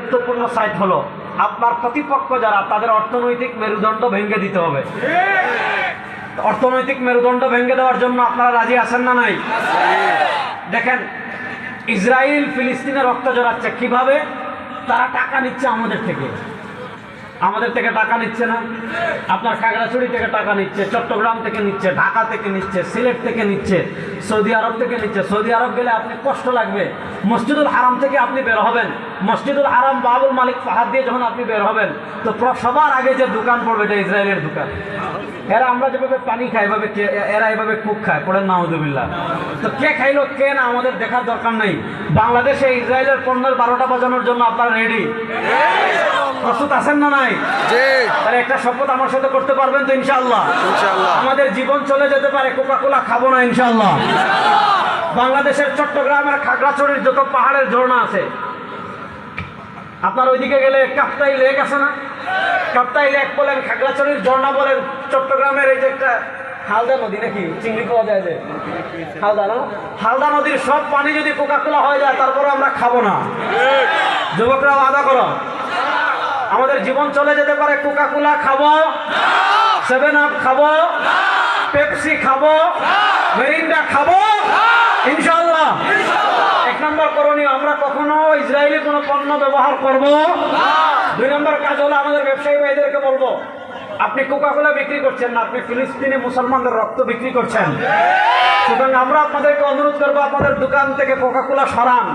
গুরুত্বপূর্ণ সাইড হলো আপনার প্রতিপক্ষ যারা তাদের অর্থনৈতিক মেরুদণ্ড ভেঙে দিতে হবে। অর্থনৈতিক মেরুদণ্ড ভেঙে দেওয়ার জন্য আপনারা রাজি আছেন না নাই? দেখেন, ইসরায়েল ফিলিস্তিনে রক্ত জড়াচ্ছে কিভাবে? তারা টাকা নিচ্ছে আমাদের থেকে টাকা নিচ্ছে না? আপনার খাগড়াছড়ি থেকে টাকা নিচ্ছে, চট্টগ্রাম থেকে নিচ্ছে, ঢাকা থেকে নিচ্ছে, সিলেট থেকে নিচ্ছে, সৌদি আরব থেকে নিচ্ছে। সৌদি আরব গেলে আপনি কষ্ট লাগবে। মসজিদুল হারাম থেকে আপনি বের হবেন, মসজিদুল হারাম বাবুল মালিক ফাহাদ দিয়ে যখন আপনি বের হবেন, তো সবার আগে যে দোকান পড়বে এটা ইসরায়েলের দোকান। এরা আমরা যেভাবে পানি খাই এভাবে এরা এভাবে কুক খায়, পড়েন নাউযুবিল্লাহ। তো কে খাইলো কে না আমাদের দেখার দরকার নেই। বাংলাদেশে ইসরায়েলের পণ্যের 12টা বাজানোর জন্য আপনারা রেডি? প্রস্তুত আছেন না নাই? তাহলে একটা শপথ আমার সাথে করতে পারবেন তো ইনশাআল্লাহ? আমাদের জীবন চলে যেতে পারে, কোকা-কোলা খাবো না ইনশাআল্লাহ। বাংলাদেশের চট্টগ্রামের খাগড়াছড়ির যত পাহাড়ের ঝর্ণা আছে, আপনার ওইদিকে গেলে কাপ্তাই লেক আছে না? কাপ্তাই লেক বলেন, খাগড়াছড়ির ঝর্ণা বলেন, চট্টগ্রামের এই যে একটা হালদা নদী নাকি চিংড়ি পাওয়া যায় যে হালদা, না হালদা নদীর সব পানি যদি কোকা-কোলা হয়ে যায় তারপরে আমরা খাবো না। যুবকরা ওয়াদা করো, আমাদের জীবন চলে যেতে পারে, কোকা-কোলা খাবো, 7 আপ খাবো, পেপসি খাবো, মেরিন্ডা খাবো ইনশাআল্লাহ। 1 নম্বর করণীয়, আমরা কখনো ইসরায়েলি কোনো পণ্য ব্যবহার করব না। 2 নম্বর কাজ হলো আমাদের ব্যবসায়ী ভাইদেরকে বলবো, আপনি কোকা-কোলা বিক্রি করছেন না, আপনি ফিলিস্তিনি মুসলমানদের রক্ত বিক্রি করছেন। সুতরাং আমরা আপনাদেরকে অনুরোধ করবো, আপনাদের দোকান থেকে কোকা-কোলা সরান।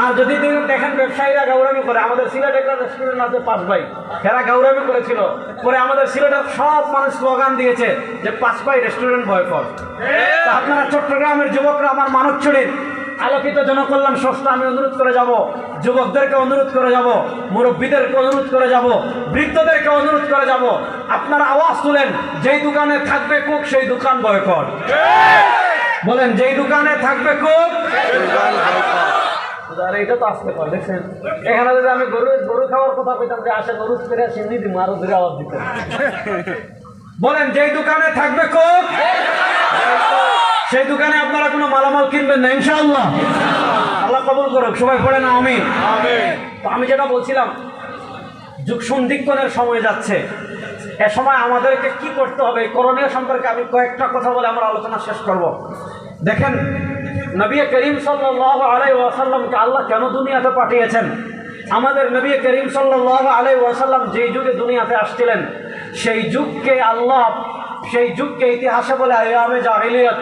আর যদি দেখেন ব্যবসায়ীরা গাউরামি করে, আমাদের সিলেটে একটা রেস্টুরেন্ট আছে পাঁচ ভাই, এরা গাউরামি করেছিল, পরে আমাদের সিলেটের সব মানুষ স্লোগান দিয়েছে যে 5 ভাই রেস্টুরেন্ট বয়কট। তা আপনারা চট্টগ্রামের যুবকরা, আমার মানবছড়ির আলোকিত জনকল্যাণ সংস্থা আমি অনুরোধ করে যাব, যুবকদেরকে অনুরোধ করে যাব, মুরব্বীদেরকে অনুরোধ করে যাব, বৃদ্ধদেরকে অনুরোধ করে যাব, আপনারা আওয়াজ তুলেন, যেই দোকানে থাকবে কুক সেই দোকান বয়কট। বলেন, যেই দোকানে থাকবে কুক এটা তো আসতে পারে। দেখছেন, এখানে যদি আমি গরু খাওয়ার কথা কইতাম যে আসে গরু ফিরে আসে নিদি আরো ধরে আওয়াজ দিতেন। বলেন, যেই দোকানে থাকবে কুক সেই দোকানে আপনারা কোনো মালামাল কিনবেন না ইনশাআল্লাহ। আল্লাহ কবুল করুক, সবাই পড়েন আমিন। তো আমি যেটা বলছিলাম, যুগ সন্ধিক্ষণের সময় যাচ্ছে, এ সময় আমাদেরকে কি করতে হবে করণীয় সম্পর্কে আমি কয়েকটা কথা বলে আমার আলোচনা শেষ করব। দেখেন, নবী করিম সাল্লাল্লাহু আলাইহি ওয়াসাল্লামকে আল্লাহ কেন দুনিয়াতে পাঠিয়েছেন? আমাদের নবী করিম সাল্লাল্লাহু আলাইহি ওয়াসাল্লাম যেই যুগে দুনিয়াতে আসছিলেন, সেই যুগকে ইতিহাসে বলে আইয়ামে জাহিলিয়াত,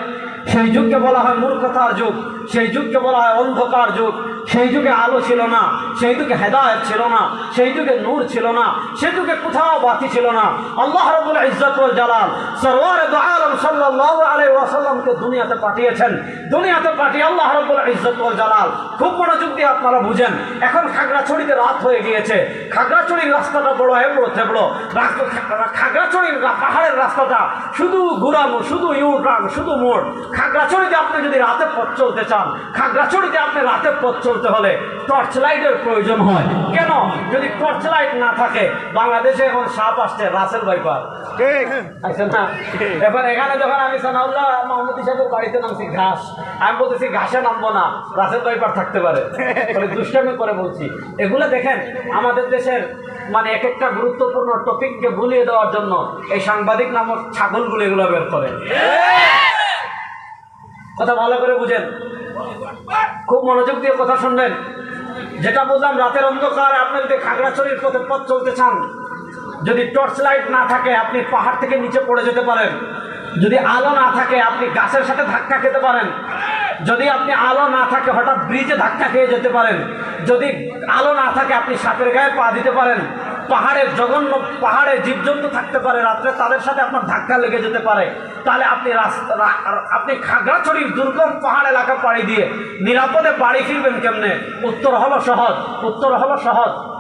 সেই যুগকে বলা হয় মূর্খতার যুগ, সেই যুগকে বলা হয় অন্ধকার যুগ। সেই যুগে আলো ছিল না, সেই যুগে হেদায়েত ছিল না, সেই যুগে নূর ছিল না, সেই যুগে কোথাও বাতি ছিল না। আল্লাহ রাব্বুল ইজ্জত ওয়াল জালাল সরওয়ারে দু আলম সাল্লাল্লাহু আলাইহি ওয়াসাল্লামকে দুনিয়াতে পাঠিয়েছেন। দুনিয়াতে পাঠিয়ে আল্লাহ রাব্বুল ইজ্জত ওয়াল জালাল, খুব মনোযোগ দিয়ে আপনারা বুঝেন, এখন খাগড়াছড়িতে রাত হয়ে গিয়েছে। খাগড়াছড়ির রাস্তাটা বড় এবড়ো থেবড়ো, খাগড়াছড়ির পাহাড়ের রাস্তাটা শুধু ঘুরানো, শুধু ইউটার্ন, শুধু মোড়। খাগড়াছড়িতে আপনি যদি রাতে পথ চলতে চান, খাগড়াছড়িতে আপনি রাতে পথ চলতে হলে টর্চ লাইটের প্রয়োজন হয়। কেন? যদি টর্চ লাইট না থাকে, বাংলাদেশে এখন সাপ আসছে, রাসেল ভাইপার আসছে না। এবার এখানে যখন আমি সানাউল্লাহ মাহমুদ সাহেবের বাড়িতে নামছি ঘাস, আমি বলতেছি ঘাসে নামবো না, রাসেল ভাইপার থাকতে পারে, দুষ্টামি করে বলছি। এগুলো দেখেন, আমাদের দেশের মানে এক একটা গুরুত্বপূর্ণ টপিককে ভুলিয়ে দেওয়ার জন্য এই সাংবাদিক নামক ছাগলগুলো এগুলো বের করে। কথা ভালো করে বুঝেন, খুব মনোযোগ দিয়ে কথা শুনবেন। যেটা বললাম, রাতের অন্ধকার আপনি যদি খাগড়াছড়ির পথে পথ চলতে চান, যদি টর্চ লাইট না থাকে আপনি পাহাড় থেকে নিচে পড়ে যেতে পারেন। যদি আলো না থাকে আপনি গাছের সাথে ধাক্কা খেতে পারেন। যদি আপনি আলো না থাকে হঠাৎ ব্রিজে ধাক্কা খেয়ে যেতে পারেন। যদি আলো না থাকে আপনি সাপের গায়ে পা দিতে পারেন। পাহাড়ে জীবজন্তু থাকতে পারে, রাত্রে তাদের সাথে আপনার ধাক্কা লেগে যেতে পারে। তাহলে আপনি খাগড়াছড়ির দুর্গম পাহাড় এলাকা পাড়ি দিয়ে নিরাপদে বাড়ি ফিরবেন কেমনে? উত্তর হলো সহজ।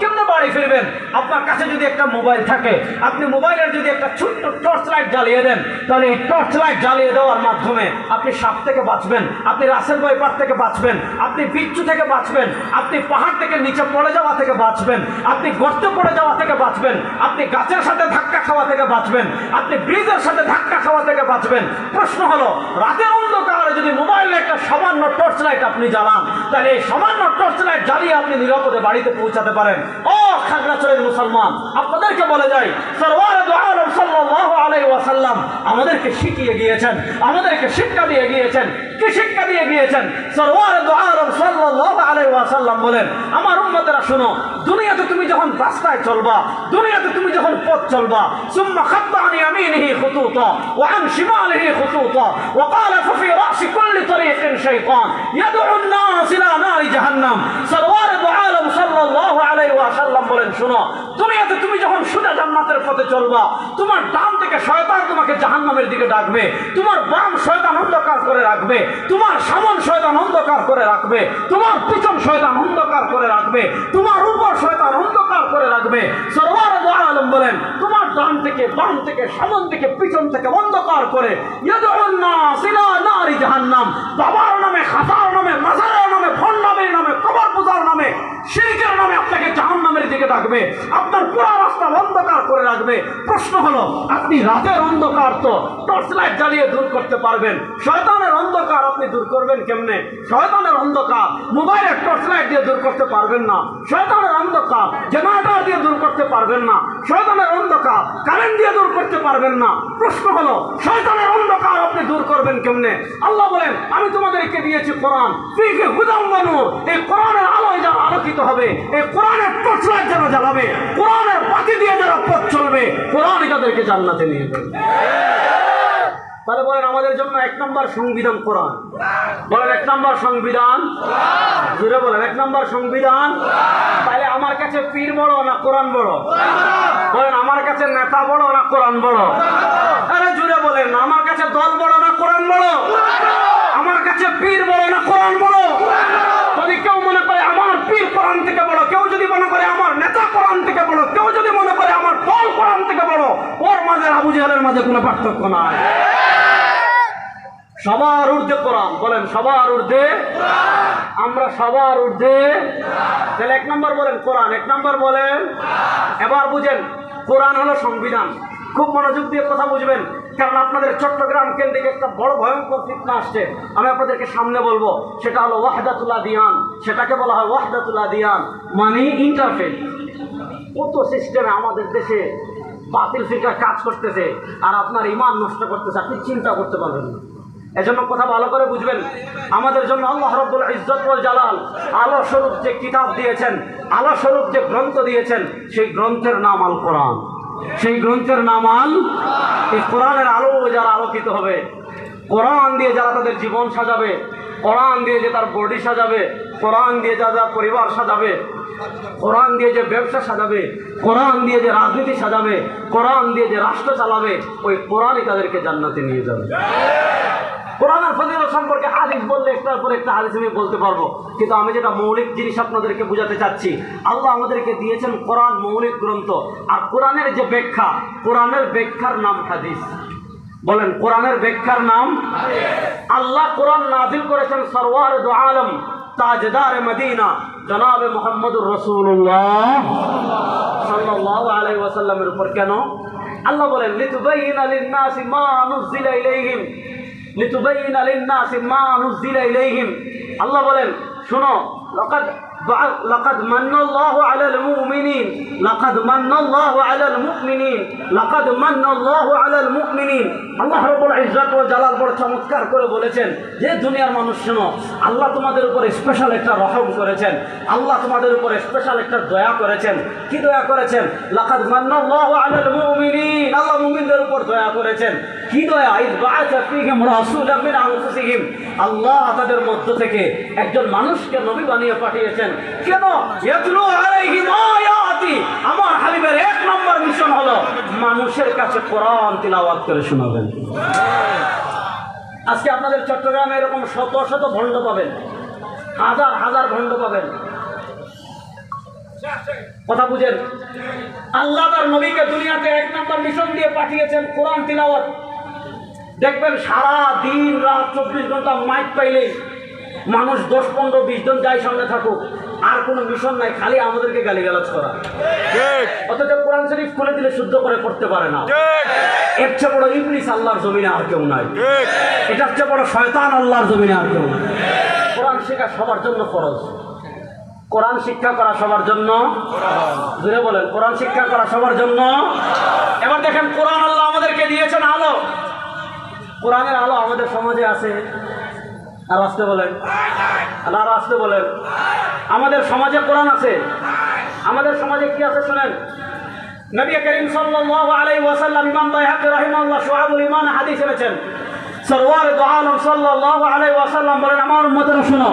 কেমনে বাড়ি ফিরবেন? আপনার কাছে যদি একটা মোবাইল থাকে, আপনি মোবাইলের যদি একটা ছোট্ট টর্চ লাইট জ্বালিয়ে দেন, তাহলে এই টর্চ লাইট জ্বালিয়ে দেওয়ার মাধ্যমে আপনি সাপ থেকে বাঁচবেন, আপনি রাসেল ভাইপার থেকে বাঁচবেন, আপনি বিচ্ছু থেকে বাঁচবেন, আপনি পাহাড় থেকে নিচে পড়ে যাওয়া থেকে বাঁচবেন, আপনি গর্তে পড়ে যাওয়া থেকে বাঁচবেন, আপনি গাছের সাথে ধাক্কা খাওয়া থেকে বাঁচবেন, আপনি ব্রিজের সাথে ধাক্কা খাওয়া থেকে বাঁচবেন। প্রশ্ন হলো, রাতের অন্ধকারে যদি মোবাইলে একটা সামান্য টর্চ লাইট আপনি জ্বালান, তাহলে এই সামান্য টর্চ লাইট জ্বালিয়ে আপনি নিরাপদে বাড়িতে পৌঁছাতে পারেন। ও খাগড়াছড়ির মুসলমান, আপনাদেরকে বলে যাই, সরওয়ার দু আলম সাল্লাল্লাহু আলাইহি ওয়াসাল্লাম আমাদেরকে শিখিয়ে গিয়েছেন, আমাদেরকে শিক্ষা দিয়ে গিয়েছেন। কি শিক্ষা দিয়ে গিয়েছেন? সরওয়ার দু আলম সাল্লাল্লাহু আলাইহি ওয়াসাল্লাম বলেন, আমার উম্মতেরা শুনো, দুনিয়াতে তুমি যখন রাস্তায় চলবা, দুনিয়াতে তুমি যখন পথ চলবা, সুম্মা খাত্তা আন ইয়ামিনিহি খুতুতা ওয়া আন শিমালিহি খুতুতা ওয়া ক্বালা ফাফি রাসি কুল্লি তরিকিন শাইতান ইয়াদউ আন-নাস ইলা নারি জাহান্নাম। সরওয়ার দু আলম সাল্লাল্লাহু আলাইহি ওয়াসাল্লাম বলেন, শুনো, দুনিয়াতে তুমি যখন সোজা জান্নাতের পথে চলবা, তোমার ডান থেকে শয়তান তোমাকে জাহান্নামের দিকে ডাকবে, তোমার বাম শয়তান অন্ধকার করে রাখবে, তোমার সামন শয়তান অন্ধকার করে রাখবে, তোমার পিছন শয়তান অন্ধকার করে রাখবে, তোমার উপর শয়তান অন্ধকার করে রাখবে। সরওয়ার দু আলম বলেন, তোমার ডান থেকে, বাম থেকে, সামন থেকে, পিছন থেকে অন্ধকার করে ইয়াদউন নাস ইলা নারি জাহান্নাম, বাবার নামে, খাতার নামে, মাজারের নামে, ভণ্ডামির নামে, কবর পূজার নামে, শিরকের নামে আপনাকে জাহান্নামের দিকে ডাকবে, আপনার পুরো রাস্তা অন্ধকার করে রাখবে। প্রশ্ন হলো, আপনি রাতের অন্ধকার তো টর্চ লাইট জ্বালিয়ে দূর করতে পারবেন, শয়তানের অন্ধকার আপনি দূর করবেন কেমনে? শয়তানের অন্ধকার মোবাইলের টর্চ লাইট দিয়ে দূর করতে পারবেন না, শয়তানের অন্ধকার জেনারেটর দিয়ে দূর করতে পারবেন না, শয়তানের অন্ধকার কারেন্ট দিয়ে দূর করতে পারবেন না। প্রশ্ন হলো, শয়তানের অন্ধকার আপনি দূর করবেন কেমনে? আল্লাহ বলেন, আমি তোমাদেরকে দিয়েছি কোরআন, ফীহি হুদাম ওয়া নূর, এই কোরআনের আলোয় যারা আলোকিত হবে, এই কোরআনের টর্চ লাইট যারা জ্বালাবে, কোরআনের বাতি দিয়ে যারা পথ চলবে, কোরআনই তাদেরকে জান্নাতে নিয়ে যাবে। তাহলে বলেন, আমাদের জন্য এক নম্বর সংবিধান কোরআন। বলেন, এক নম্বর সংবিধান, জুড়ে বলেন, এক নম্বর সংবিধান। তাহলে আমার কাছে পীর বড় না কোরআন বড়? বলেন, আমার কাছে নেতা বড় না কোরআন বড়? আরে জুড়ে বলেন, আমার কাছে দল বড় না কোরআন বড়? আমার কাছে পীর বড় না কোরআন বড়? যদি কেউ মনে করে আমার পীর কোরআন থেকে বড়, কেউ যদি মনে করে আমার নেতা কোরআন থেকে বড়, কেউ যদি মনে করে আমার দল কোরআন থেকে বড়, ওর মাঝে আবু জাহেলের মাঝে কোনো পার্থক্য নাই। সবার ঊর্ধ্বে কোরআন। বলেন, সবার ঊর্ধ্বে, আমরা সবার ঊর্ধ্বে। তাহলে এক নম্বর বলেন কোরআন, এক নম্বর বলেন। এবার বুঝেন, কোরআন হলো সংবিধান। খুব মনোযোগ দিয়ে কথা বুঝবেন, কারণ আপনাদের চট্টগ্রাম কেন্দ্রিক একটা বড় ভয়ঙ্কর ফিতনা আসছে, আমি আপনাদেরকে সামনে বলবো। সেটা হলো ওয়াহদাতুল আদিয়ান। সেটাকে বলা হয় ওয়াহদাতুল আদিয়ান, মানে ইন্টারফেস। কত সিস্টেমে আমাদের দেশে বাতিল ফিকার কাজ করতেছে, আর আপনার ঈমান নষ্ট করতেছে, আপনি চিন্তা করতে পারবেন না। এজন্য কথা ভালো করে বুঝবেন, আমাদের জন্য আল্লাহ রাব্বুল ইজ্জত ওয়াল জালাল আলো স্বরূপ যে কিতাব দিয়েছেন, আলো স্বরূপ যে গ্রন্থ দিয়েছেন, সেই গ্রন্থের নাম আল কোরআন। সেই গ্রন্থের নাম আল। এই কোরআনের আলো যারা আলোকিত হবে, কোরআন দিয়ে যারা তাদের জীবন সাজাবে, কোরআন দিয়ে যে তার বডি সাজাবে, কোরআন দিয়ে যা যা পরিবার সাজাবে, কোরআন দিয়ে যে ব্যবসা সাজাবে, কোরআন দিয়ে যে রাজনীতি সাজাবে, কোরআন দিয়ে যে রাষ্ট্র চালাবে, ওই কোরআনই তাদেরকে জান্নাতে নিয়ে যাবে। কোরআনের ফজিলত সম্পর্কে হাদিস বললে একটার পর একটা হাদিস আমি বলতে পারবো, কিন্তু আমি যেটা মৌলিক জিনিস আপনাদেরকে বোঝাতে চাচ্ছি, আল্লাহ আমাদেরকে দিয়েছেন কোরআন মৌলিক গ্রন্থ, আর কোরআনের যে ব্যাখ্যা, কোরআনের ব্যাখ্যার নাম হাদিস। বলেন, কোরআনের ব্যাখ্যার নাম। আল্লাহ কোরআন নাযিল করেছেন সরওয়ার দু আলম তাজদার মদিনা জনাবে মুহাম্মদুর রাসূলুল্লাহ সাল্লাল্লাহু আলাইহি ওয়াসাল্লামের উপর। কেন? আল্লাহ বলেন, লিতুবাইয়িনা লিন-নাসি মা নুযিলা ইলাইহিম, লিতুবাইয়িনা লিন-নাসি মা নুযিলা ইলাইহিম। আল্লাহ বলেন, শুনো, লাকাদ মান্নাল্লাহু আলাল মুমিনিন, লাকাদ মান্নাল্লাহু আলাল মুমিনিন, লাকাদ মান্নাল্লাহু আলাল মুমিনিন। আল্লাহ রাব্বুল ইজ্জত ওয়াল জালাল বড় চমৎকার করে বলেছেন যে দুনিয়ার মানুষ শুনো, আল্লাহ তোমাদের উপর স্পেশাল একটা রহম করেছেন, আল্লাহ তোমাদের উপর স্পেশাল একটা দয়া করেছেন। কি দয়া করেছেন? লাকাদ মান্নাল্লাহু আলাল মুমিনিন, আল্লাহ মুমিনদের উপর দয়া করেছেন। কি দয়া? ইয বাআসা ফীহিম রাসূলাম মিন আনফুসিহিম, আল্লাহ তাদের মধ্য থেকে একজন মানুষকে নবী বানিয়ে পাঠিয়েছেন। কেন? ইয়াতলু আলাইহিম আয়াতি, আমার হাবিবের এক নম্বর মিশন হলো মানুষের কাছে কোরআন তিলাওয়াত করে শোনাবেন। আজকে আপনাদের চট্টগ্রামে এরকম শত শত ভণ্ড পাবেন, হাজার হাজার ভণ্ড পাবেন। কথা বুঝেন, আল্লাহ তার নবীকে দুনিয়াতে এক নম্বর মিশন দিয়ে পাঠিয়েছেন কোরআন তিলাওয়াত। দেখবেন সারা দিন রাত 24 ঘন্টা মাইক পাইলেই মানুষ 10, 15, 20 জন যাই সামনে থাকুক, আর কোনো মিশন নাই, খালি আমাদেরকে গালিগালাজ করা। অথচ কোরআন শরীফ খুলে দিলে শুদ্ধ করে পড়তে পারে না। এর চেয়ে বড় ইবলিস আল্লাহর জমিনে আর কেউ নাই। এটার চেয়ে বড় শয়তান আল্লাহর জমিনে আর কেউ নাই। কোরআন শেখা সবার জন্য ফরজ। কোরআন শিক্ষা করা সবার জন্য, জোরে বলেন, কোরআন শিক্ষা করা সবার জন্য। এবার দেখেন, কোরআন আল্লাহ আমাদেরকে দিয়েছেন আলো। কোরআনের আলো আমাদের সমাজে আছে, আর আসতে বলেন, আর আসতে বলেন, আমাদের সমাজে কোরআন আছে। আমাদের সমাজে কি আছে শুনেন। নবী করিম সাল্লাল্লাহু আলাইহি ওয়াসাল্লাম, ইমাম বাইহাকী রাহিমাহুল্লাহ শুআবুল ঈমান হাদিস এনেছেন। সরওয়ার দু আলম সাল্লাল্লাহু আলাইহি ওয়াসাল্লাম বলেন, আমার উম্মতেরা শুনো,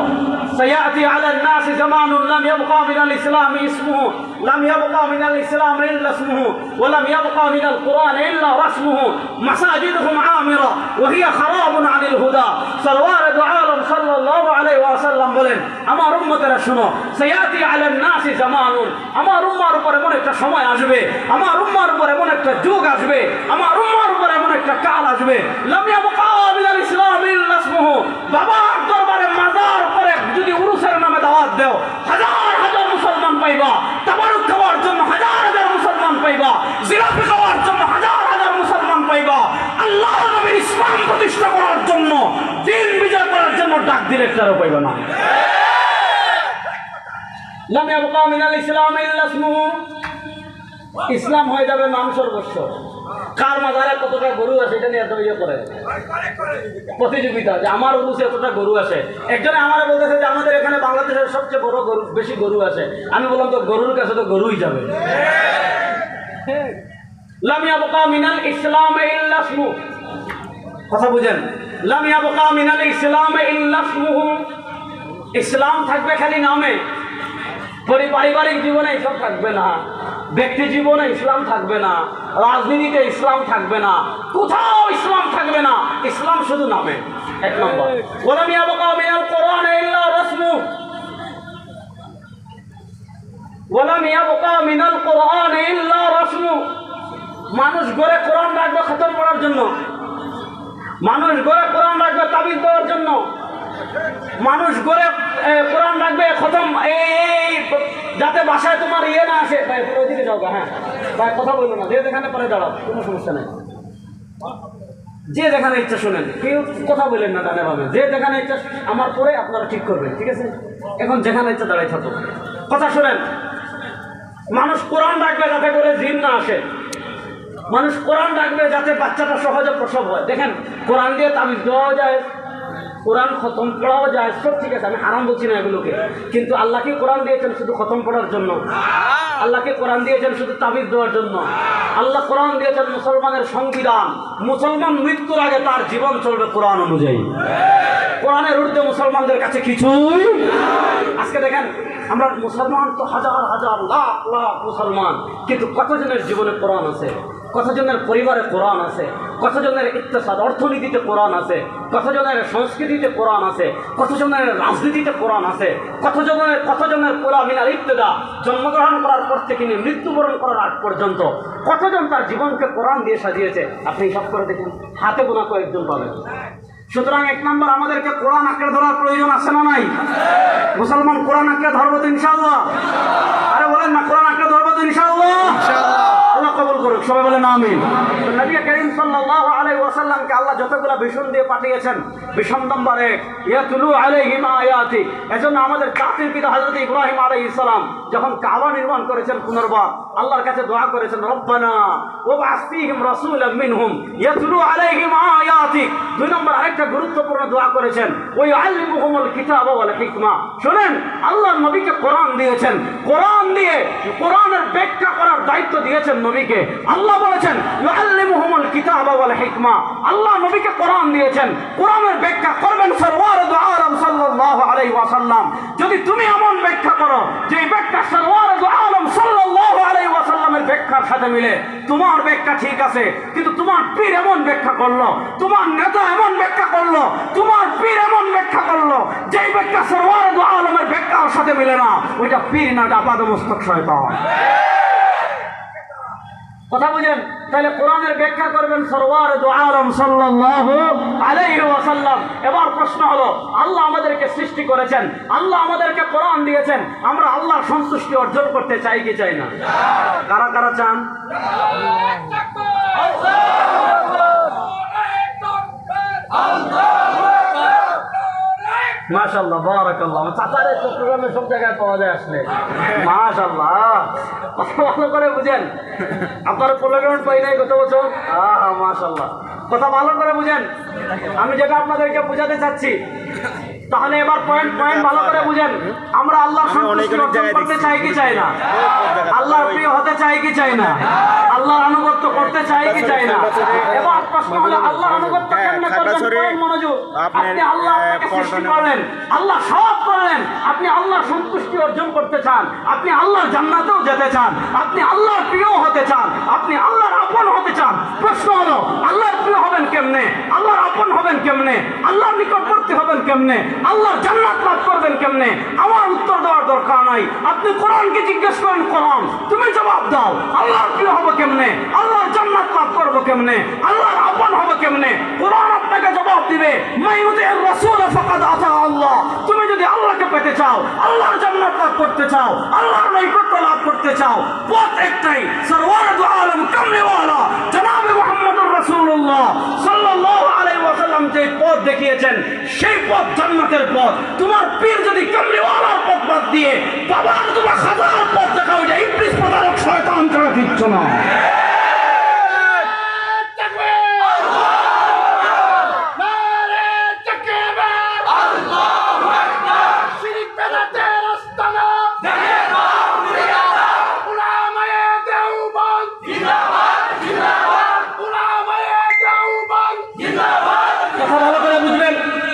সায়াতি আলান নাস জামানুন লাম ইয়াবকা মিনাল ইসলাম ইসমুহু, লাম ইয়াবকা মিনাল ইসলাম ইল্লা ইসমুহু, ওয়া লাম ইয়াবকা মিনাল কুরআন ইল্লা রাসমুহু, মাসাজিদুহুম আমিরা ওয়া হিয়া খারাবুন আনিল হুদা। সরওয়ার দু আলম সাল্লাল্লাহু আলাইহি ওয়াসাল্লাম বলেন, আমার উম্মতেরা শুনো, সায়াতি আলান নাস জামানুন, আমার উম্মার উপর এমন একটা সময় আসবে, আমার উম্মার উপর এমন একটা যুগ আসবে, আমার উম্মার উপর এমন একটা কাল আসবে, লাম ইয়াবকা মিনাল ইসলাম ইল্লা ইসমুহু, বাবার দরবারে মাজার করে যদি উরুসের নামে দাওয়াত দাও, হাজার হাজার মুসলমান পাইবা, তাবারুক খাওয়ার জন্য হাজার হাজার মুসলমান পাইবা, জিলাপি খাওয়ার জন্য হাজার হাজার মুসলমান পাইবা, আল্লাহর নবীর ইসলাম প্রতিষ্ঠা করার জন্য, দিন বিজয় করার জন্য ডাক দিলে একটারও পাইবা না। লাম ইয়াবকা মিনাল ইসলাম ইল্লা ইসমুহু, ইসলাম হয়ে যাবে নাম সর্বস্ব। কার মাজারে কতটা গরু আছে এটা নিয়ে এত ইয়ে করে প্রতিযোগিতা, যে আমার উরুসে এতটা গরু আছে। একজনে আমার বলতেছে যে আমাদের এখানে বাংলাদেশের সবচেয়ে বড় গরু, বেশি গরু আছে। আমি বললাম, তো গরুর কাছে তো গরুই যাবে। লাম ইয়াবকা মিনাল ইসলাম ইল্লা ইসমুহু, কথা বুঝেন, লাম ইয়াবকা মিনাল ইসলাম ইল্লা ইসমুহু, ইসলাম থাকবে খালি নামে। পারিবারিক জীবনে ইসলাম থাকবে না, ব্যক্তি জীবনে ইসলাম থাকবে না, রাজনীতিতে ইসলাম থাকবে না, কোথাও ইসলাম থাকবে না। ইসলাম শুধু নামে। এক নম্বর, ওয়ালাম ইয়াবকা মিনাল কুরআন ইল্লা রাসমু, ওয়ালাম ইয়াবকা মিনাল কুরআন ইল্লা রাসমু। মানুষ গড়ে কোরআন রাখবে খতম করার জন্য, মানুষ গড়ে কোরআন রাখবে তাবিজ দেওয়ার জন্য, মানুষ গড়ে কোরআন রাখবে খতম এই যাতে বাসায় তোমার ইয়ে না আসে। ভাই ওইদিকে যাও, হ্যাঁ ভাই কথা বলবো না, যে যেখানে পরে দাঁড়াও, কোনো সমস্যা নেই, যে যেখানে ইচ্ছা শোনেন, কেউ কথা বললেন না ডানে ভাবে, যে যেখানে ইচ্ছা আমার পরে আপনারা ঠিক করবেন, ঠিক আছে? এখন যেখানে ইচ্ছা দাঁড়াই থাকো, কথা শোনেন। মানুষ কোরআন রাখবে যাতে করে জিন না আসে, মানুষ কোরআন রাখবে যাতে বাচ্চাটা সহজে প্রসব হয়। দেখেন, কোরআন দিয়ে তাবিজ দেওয়াও যায়, কোরআন খতম পড়াও যায়, সব ঠিক আছে, আমি হারাম বলছি না এগুলোকে, কিন্তু আল্লাহকে কোরআন দিয়েছেন শুধু খতম পড়ার জন্য, আল্লাহকে কোরআন দিয়েছেন শুধু তাবিজ দেওয়ার জন্য। আল্লাহ কোরআন দিয়েছেন মুসলমানের সংবিধান, মুসলমান মৃত্যুর আগে তার জীবন চলবে কোরআন অনুযায়ী। কোরআনের ঊর্ধ্বে মুসলমানদের কাছে কিছুই। আজকে দেখেন, আমরা মুসলমান তো হাজার হাজার লাখ লাখ মুসলমান, কিন্তু কতজনের জীবনে কোরআন আছে, কতজনের পরিবারে কোরআন আছে, কতজনের ইকতিসাদ অর্থনীতিতে কোরআন আছে, কতজনের সংস্কৃতিতে কোরআন আছে, কতজনের রাজনীতিতে কোরআন আছে, কতজনের পুরা মিনাল ইবতিদা, জন্মগ্রহণ করার পর থেকে নিয়ে মৃত্যুবরণ করার আগ পর্যন্ত কতজন তার জীবনকে কোরআন দিয়ে সাজিয়েছে, আপনি হিসাব করে দেখুন, হাতে গোনা কয়েকজন পাবেন। সুতরাং এক নম্বর, আমাদেরকে কোরআন আঁকড়ে ধরার প্রয়োজন আছে না নাই? মুসলমান কোরআন আঁকড়ে ধরবো তো ইনশাআল্লাহ? আরে বলেন না, কোরআন আঁকড়ে ধরবো তো ইনশাআল্লাহ? আল্লাহ কবুল করুক, সবাই বলেন আমিন। নবী করিম সাল্লাল্লাহু আলাইহি ওয়াসাল্লামকে আল্লাহ যতগুলো ভীষণ দিয়ে পাঠিয়েছেন, ভীষণ নম্বর 1, ইয়াতুলু আলাইহিম আয়াতি। এজন্য আমাদের জাতির পিতা হযরত ইব্রাহিম আলাইহিস সালাম যখন কাবা নির্মাণ করেছেন পুনর্বার, আল্লাহর কাছে দোয়া করেছেন, রব্বানা ওয়াবআস ফীহিম রাসূলাম মিনহুম ইয়াতুলু আলাইহিম আয়াতি। 2 নম্বর আরেকটা গুরুত্বপূর্ণ দোয়া করেছেন, ওয়া ইউআল্লিমুহুমুল কিতাবা ওয়াল হিকমা। শুনেন, আল্লাহ নবীকে কোরআন দিয়েছেন, কোরআন দিয়ে কোরআনের ব্যাখ্যা করার দায়িত্ব দিয়েছেন নবীকে। আল্লাহ বলেছেন ইউআল্লিমুহুমুল কিতাবা ওয়াল হিকমা, আল্লাহ নবীকে কোরআন দিয়েছেন, কোরআনের ব্যাখ্যা করবেন সরওয়ার দু আলম সাল্লাল্লাহু আলাইহি ওয়াসাল্লাম। যদি তুমি এমন ব্যাখ্যা করো যে ব্যাখ্যা সরওয়ার দু আলম সাল্লাল্লাহু আলাইহি ওয়াসাল্লামের ব্যাখ্যার সাথে মিলে, তোমার ব্যাখ্যা ঠিক আছে, কিন্তু তোমার পীর এমন ব্যাখ্যা করলো, তোমার নেতা এমন ব্যাখ্যা করলো, তোমার পীর এমন ব্যাখ্যা করলো যেই ব্যাখ্যা সরওয়ার দু আলমের ব্যাখ্যার সাথে মিলে না, ওইটা পীর না, এটা আপাদমস্তক শয়তান। কথা বুঝেন? তাহলে কোরআনের ব্যাখ্যা করবেন সরওয়ার দু আলম সাল্লাল্লাহু আলাইহি ওয়াসাল্লাম। এবার প্রশ্ন হলো, আল্লাহ আমাদেরকে সৃষ্টি করেছেন, আল্লাহ আমাদেরকে কোরআন দিয়েছেন, আমরা আল্লাহর সন্তুষ্টি অর্জন করতে চাই কি চাই না? কারা কারা চান? মাশাআল্লাহ, বারাকাল্লাহ। চাচারে চট্টগ্রামে সব জায়গায় পাওয়া যায় আসলে। মাশাআল্লাহ, ভালো করে বুঝেন। আপনার পোলাগ্রাউন্ড পাই নাই গত বছর? মাশাআল্লাহ, কথা ভালো করে বুঝেন। আমি যেটা আপনাদেরকে বুঝাতে চাচ্ছি, তাহলে এবার পয়েন্ট ভালো করে বুঝেন। আমরা আল্লাহর সন্তুষ্টি অর্জন করতে চাই কি চাই না? আল্লাহর প্রিয় হতে চাই কি চাই না? আল্লাহর আনুগত্য করতে চাই কি চাই না? এবার প্রশ্ন হলো, আল্লাহর আনুগত্য কেমনে করবেন? মনোযোগ। আপনি আল্লাহ আপনাকে সৃষ্টি করলেন, আল্লাহ সব করলেন, আপনি আল্লাহর সন্তুষ্টি অর্জন করতে চান, আপনি আল্লাহর জান্নাতেও যেতে চান, আপনি আল্লাহর প্রিয় হতে চান, আপনি আল্লাহর আপন হতে চান। প্রশ্ন হলো, আল্লাহর প্রিয় হবেন কেমনে? আল্লাহর আপন হবেন কেমনে? আল্লাহর নিকটবর্তী হবেন কেমনে? আল্লাহর জান্নাত লাভ করবেন কেমনে? আমার উত্তর দেওয়ার দরকার নাই। আপনি কোরআনকে জিজ্ঞেস করেন, কোরআন তুমি জবাব দাও। আল্লাহর প্রিয় হবো কেমনে? আল্লাহর জান্নাত লাভ করবো কেমনে? আল্লাহর আপন হবো কেমনে? কোরআন আপনাকে জবাব দিবে, মাইয়ুতির রাসূল ফাকাদ আতা আল্লাহ। তুমি যদি আল্লাহকে পেতে চাও, আল্লাহর জান্নাত লাভ করতে চাও, আল্লাহর নৈকট্য লাভ করতে চাও, পথ একটাই, সরওয়ার দু আলম কামলিওয়ালা জনাবে মুহাম্মদুর রাসূলুল্লাহ সাল্লাল্লাহু আলাইহি ওয়াসাল্লাম যে পথ দেখিয়েছেন, সেই পথ জান্নাতের পথ। তোমার পীর যদি কামলিওয়ালার পথ বাদ দিয়ে বাবার তোমার খাজার পথ দেখাও, যে ইবলিস প্রতারক শয়তান ছাড়া কিচ্ছু না।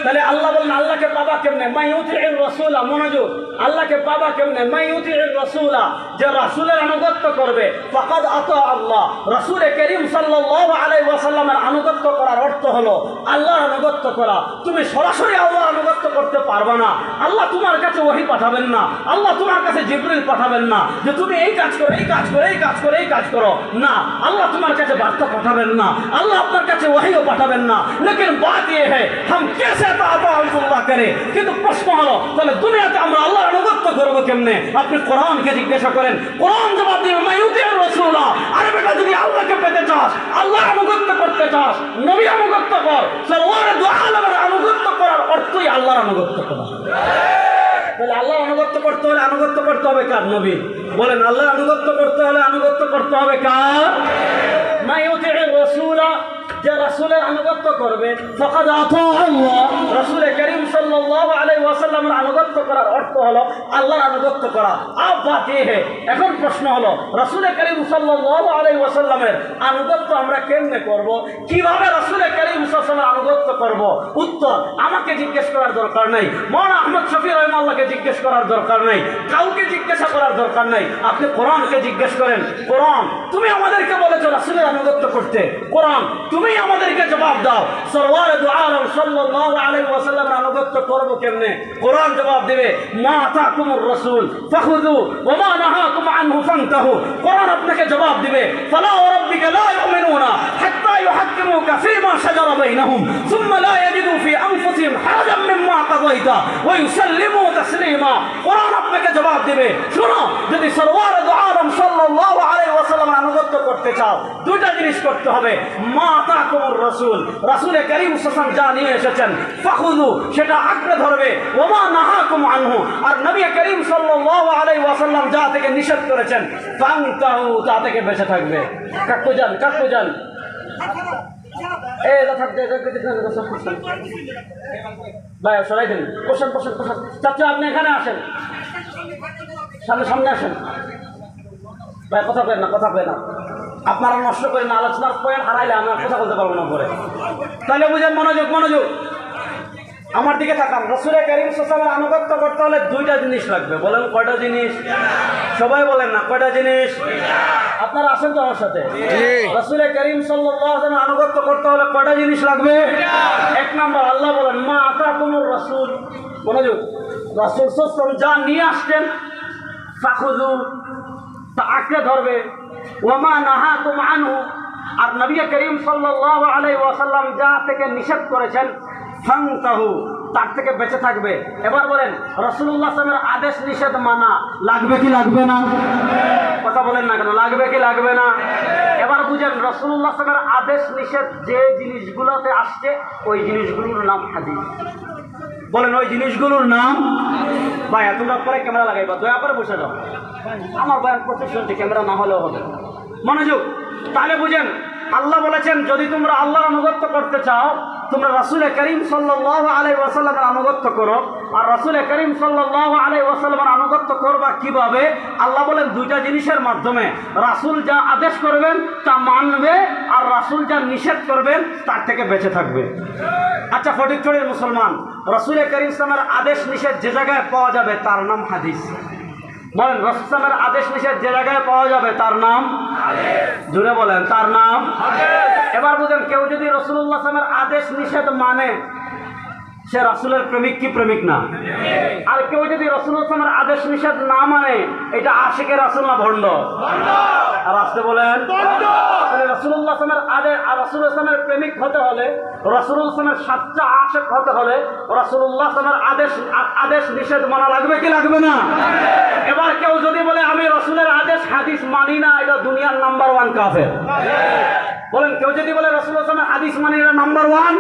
তাহলে আল্লাহ বলেন, আল্লাহকে পাবা কেমনে? মাইয়ুতির রাসূলা। মনোযোগ, আল্লাহকে পাবা কেমনে? মাইয়ুতির রাসূলা, যে রাসূলের আনুগত্য করবে, ফাকাদ আতা আল্লাহ। রাসূল করিম সাল্লাল্লাহু আলাইহি ওয়াসাল্লামের আনুগত্য করার অর্থ হলো আল্লাহর আনুগত্য করা। তুমি সরাসরি আল্লাহর আনুগত্য করতে পারবে না। আল্লাহ তোমার কাছে ওহী পাঠাবেন না, আল্লাহ তোমার কাছে জিবরিল পাঠাবেন না যে তুমি এই কাজ করো, এই কাজ করো, এই কাজ করো, এই কাজ করো। না, আল্লাহ তোমার কাছে বার্তা পাঠাবেন না, আল্লাহ আপনার কাছে ওহীও পাঠাবেন না। লেকিন বাত ये है हम कैसे আল্লাহ করে। কিন্তু প্রশ্ন হলো, তাহলে দুনিয়াতে আমরা আল্লাহর আনুগত্য করবো কেমনে? আপনি কোরআনকে জিজ্ঞাসা করেন, কোরআন জবাব দিবে মাইয়ুতির রাসূলা। আরে বেটা, যদি আল্লাহকে পেতে চাস, আল্লাহর আনুগত্য করতে চাস, নবী আনুগত্য কর। সরওয়ার দু আলমের আনুগত্য করার অর্থই আল্লাহর আনুগত্য করা। তাহলে আল্লাহর আনুগত্য করতে হলে আনুগত্য করতে হবে কার? নবী। বলেন, আল্লাহর আনুগত্য করতে হলে আনুগত্য করতে হবে কার? মাইয়ুতির রাসূলা, যে রাসূলের আনুগত্য করবে, ফাকাদ আতা আল্লাহ। রাসূল করিম সাল্লাল্লাহু আলাইহি ওয়াসাল্লামের আনুগত্য করার অর্থ হলো আল্লাহর আনুগত্য করা। আব বাত ये है, এখন প্রশ্ন হলো, রাসূল করিম সাল্লাল্লাহু আলাইহি ওয়াসাল্লামের আনুগত্য আমরা কেমনে করব? কিভাবে রাসূল করিম সাল্লাল্লাহু আলাইহি ওয়াসাল্লামের আনুগত্য করব? উত্তর আমাকে জিজ্ঞেস করার দরকার নাই, মাওলানা আহমদ শফি রাহিমাহুল্লাহকে জিজ্ঞেস করার দরকার নাই, কাউকে জিজ্ঞাসা করার দরকার নাই। আপনি কোরআনকে জিজ্ঞেস করেন, কোরআন তুমি আমাদেরকে বলেছো রাসূলের আনুগত্য করতে, কোরআন তুমি আমাদেরকে জবাব দাও, সরওয়ার দু আলম সাল্লাল্লাহু আলাইহি ওয়াসাল্লামের আনুগত্য করব কেমনে? কোরআন জবাব দেবে, মা আতাকুমুর রাসূল ফাখুযু ওয়া মা নাহাকুম আনহু ফান্তাহু। কোরআন আপনাকে জবাব দিবে, ফালা ওয়া রাব্বিকা লা ইউমিনুনা হাত্তা ইউহাক্কিমুকা ফীমা শাজারা বাইনাহুম সুম্মা লা ইয়াজিদু ফী আনফুসিহিম হারাজাম মিম্মা কাযাইতা ওয়া ইউসাল্লিমু তাসলিমা। কোরআন আপনাকে জবাব দিবে, শোনো, যদি সরওয়ার দু আলম সাল্লাল্লাহু আলাইহি ওয়াসাল্লামের আনুগত্য করতে চাও, দুইটা জিনিস করতে হবে। মা আতাকুমুর রাসূল, রাসূল করিম সাল্লাল্লাহু যা নিয়ে এসেছেন, ফাখুযু সেটা আঁকড়ে ধরবে, ওয়া মা নাহাকুম আনহু, আর নবী করিম সাল্লাল্লাহু আলাইহি ওয়াসাল্লাম যা থেকে নিষেধ করেছেন, ফান্তাহু তা থেকে বেঁচে থাকবে। কাকু যান এই কথা ভাই সরাই দিন, বসেন। চাচা আপনি এখানে আসেন, সামনে আসেন ভাই। কথা কই না, আপনারা নষ্ট করেন না, আলোচনার পয়েন্ট হারাইলে আমি কথা বলতে পারবো না পরে। তাহলে বুঝেন, মনোযোগ, আমার দিকে তাকান। রাসূল করিম সাল্লাল্লাহু আলাইহি ওয়াসাল্লামের আনুগত্য করতে হলে দুইটা জিনিস লাগবে। বলেন কয়টা জিনিস? সবাই বলেন না, কয়টা জিনিস? আপনারা আসেন তো আমার সাথে। রাসূল করিম সাল্লাল্লাহু আলাইহি ওয়াসাল্লামের আনুগত্য করতে হলে কয়টা জিনিস লাগবে? এক নাম্বার, আল্লাহ বলেন, মা আতাকুমুর রাসূল। মনোযোগ, রাসূল সাল্লাল্লাহু আলাইহি ওয়াসাল্লাম যা নিয়ে আসছেন, ফাখুযু তা আঁকড়ে ধরবে। ওয়ামা নাহাকুম আনহু, আর নবী করিম সাল্লাল্লাহু আলাইহি ওয়াসাল্লাম যা থেকে নিষেধ করেছেন ফান্তাহু, তার থেকে বেঁচে থাকবে। এবার বলেন রাসূলুল্লাহ সাল্লাল্লাহু আলাইহি ওয়াসাল্লামের আদেশ নিষেধ মানা লাগবে কি লাগবে না? কথা বলেন না কেন, লাগবে কি লাগবে না? এবার বুঝেন রাসূলুল্লাহ সাল্লাল্লাহু আলাইহি ওয়াসাল্লামের আদেশ নিষেধ যে জিনিসগুলোতে আসছে ওই জিনিসগুলোর নাম হাদিস। বলেন ওই জিনিসগুলোর নাম। ভাই তোমরা পরে ক্যামেরা লাগাইবা, দয়া করে বসে যাও, আমার বয়ান প্রচুর শুনছি, ক্যামেরা না হলেও হবে। মনোযোগ। তাহলে বুঝেন আল্লাহ বলেছেন যদি তোমরা আল্লাহর আনুগত্য করতে চাও তোমরা রাসূল করিম সাল্লাল্লাহু আলাইহি ওয়াসাল্লামের আনুগত্য করো। আর রাসূল করিম সাল্লাল্লাহু আলাইহি ওয়াসাল্লামের আনুগত্য করবা কিভাবে? আল্লাহ বলেন দুইটা জিনিসের মাধ্যমে। রাসূল যা আদেশ করবেন তা মানবে, আর রাসূল যা নিষেধ করবেন তার থেকে বেঁচে থাকবে। আচ্ছা ফটিকছড়ির মুসলমান, রাসূল করিম সাল্লাল্লাহু আলাইহি ওয়াসাল্লামের আদেশ নিষেধ যে জায়গায় পাওয়া যাবে তার নাম হাদিস। বলেন রাসূল সাল্লাল্লাহু আলাইহি ওয়াসাল্লামের আদেশ নিষেধ যে জায়গায় পাওয়া যাবে তার নাম হাদিস। জোরে বলেন তার নাম হাদিস। এবার বুঝেন কেউ যদি রাসূলুল্লাহ সাল্লাল্লাহু আলাইহি ওয়াসাল্লামের আদেশ নিষেধ মানে সে রাসূলের প্রেমিক কি প্রেমিক না? আর কেউ যদি রাসূলুল্লাহ সাল্লাল্লাহু আলাইহি ওয়াসাল্লামের আদেশ নিষেধ না মানে এটা আশিকে রাসূল না ভণ্ড? আর আসতে বলেন ভণ্ড। তাহলে রাসূলুল্লাহ সাল্লাল্লাহু আলাইহি ওয়াসাল্লামের আদেশ আর রাসূলুল্লাহ সাল্লাল্লাহু আলাইহি ওয়াসাল্লামের প্রেমিক হতে হলে, রাসূলুল্লাহ সাল্লাল্লাহু আলাইহি ওয়াসাল্লামের সাচ্চা আশিক হতে হলে রাসূলুল্লাহ সাল্লাল্লাহু আলাইহি ওয়াসাল্লামের আদেশ নিষেধ মানা লাগবে কি লাগবে না? এবার কেউ যদি বলে আমি রাসূলের আদেশ হাদিস মানি না, এটা দুনিয়ার নাম্বার 1 কাফের। বলেন কেউ যদি বলে রাসূলুল্লাহ সাল্লাল্লাহু আলাইহি ওয়াসাল্লাম হাদিস মানি না, নাম্বার 1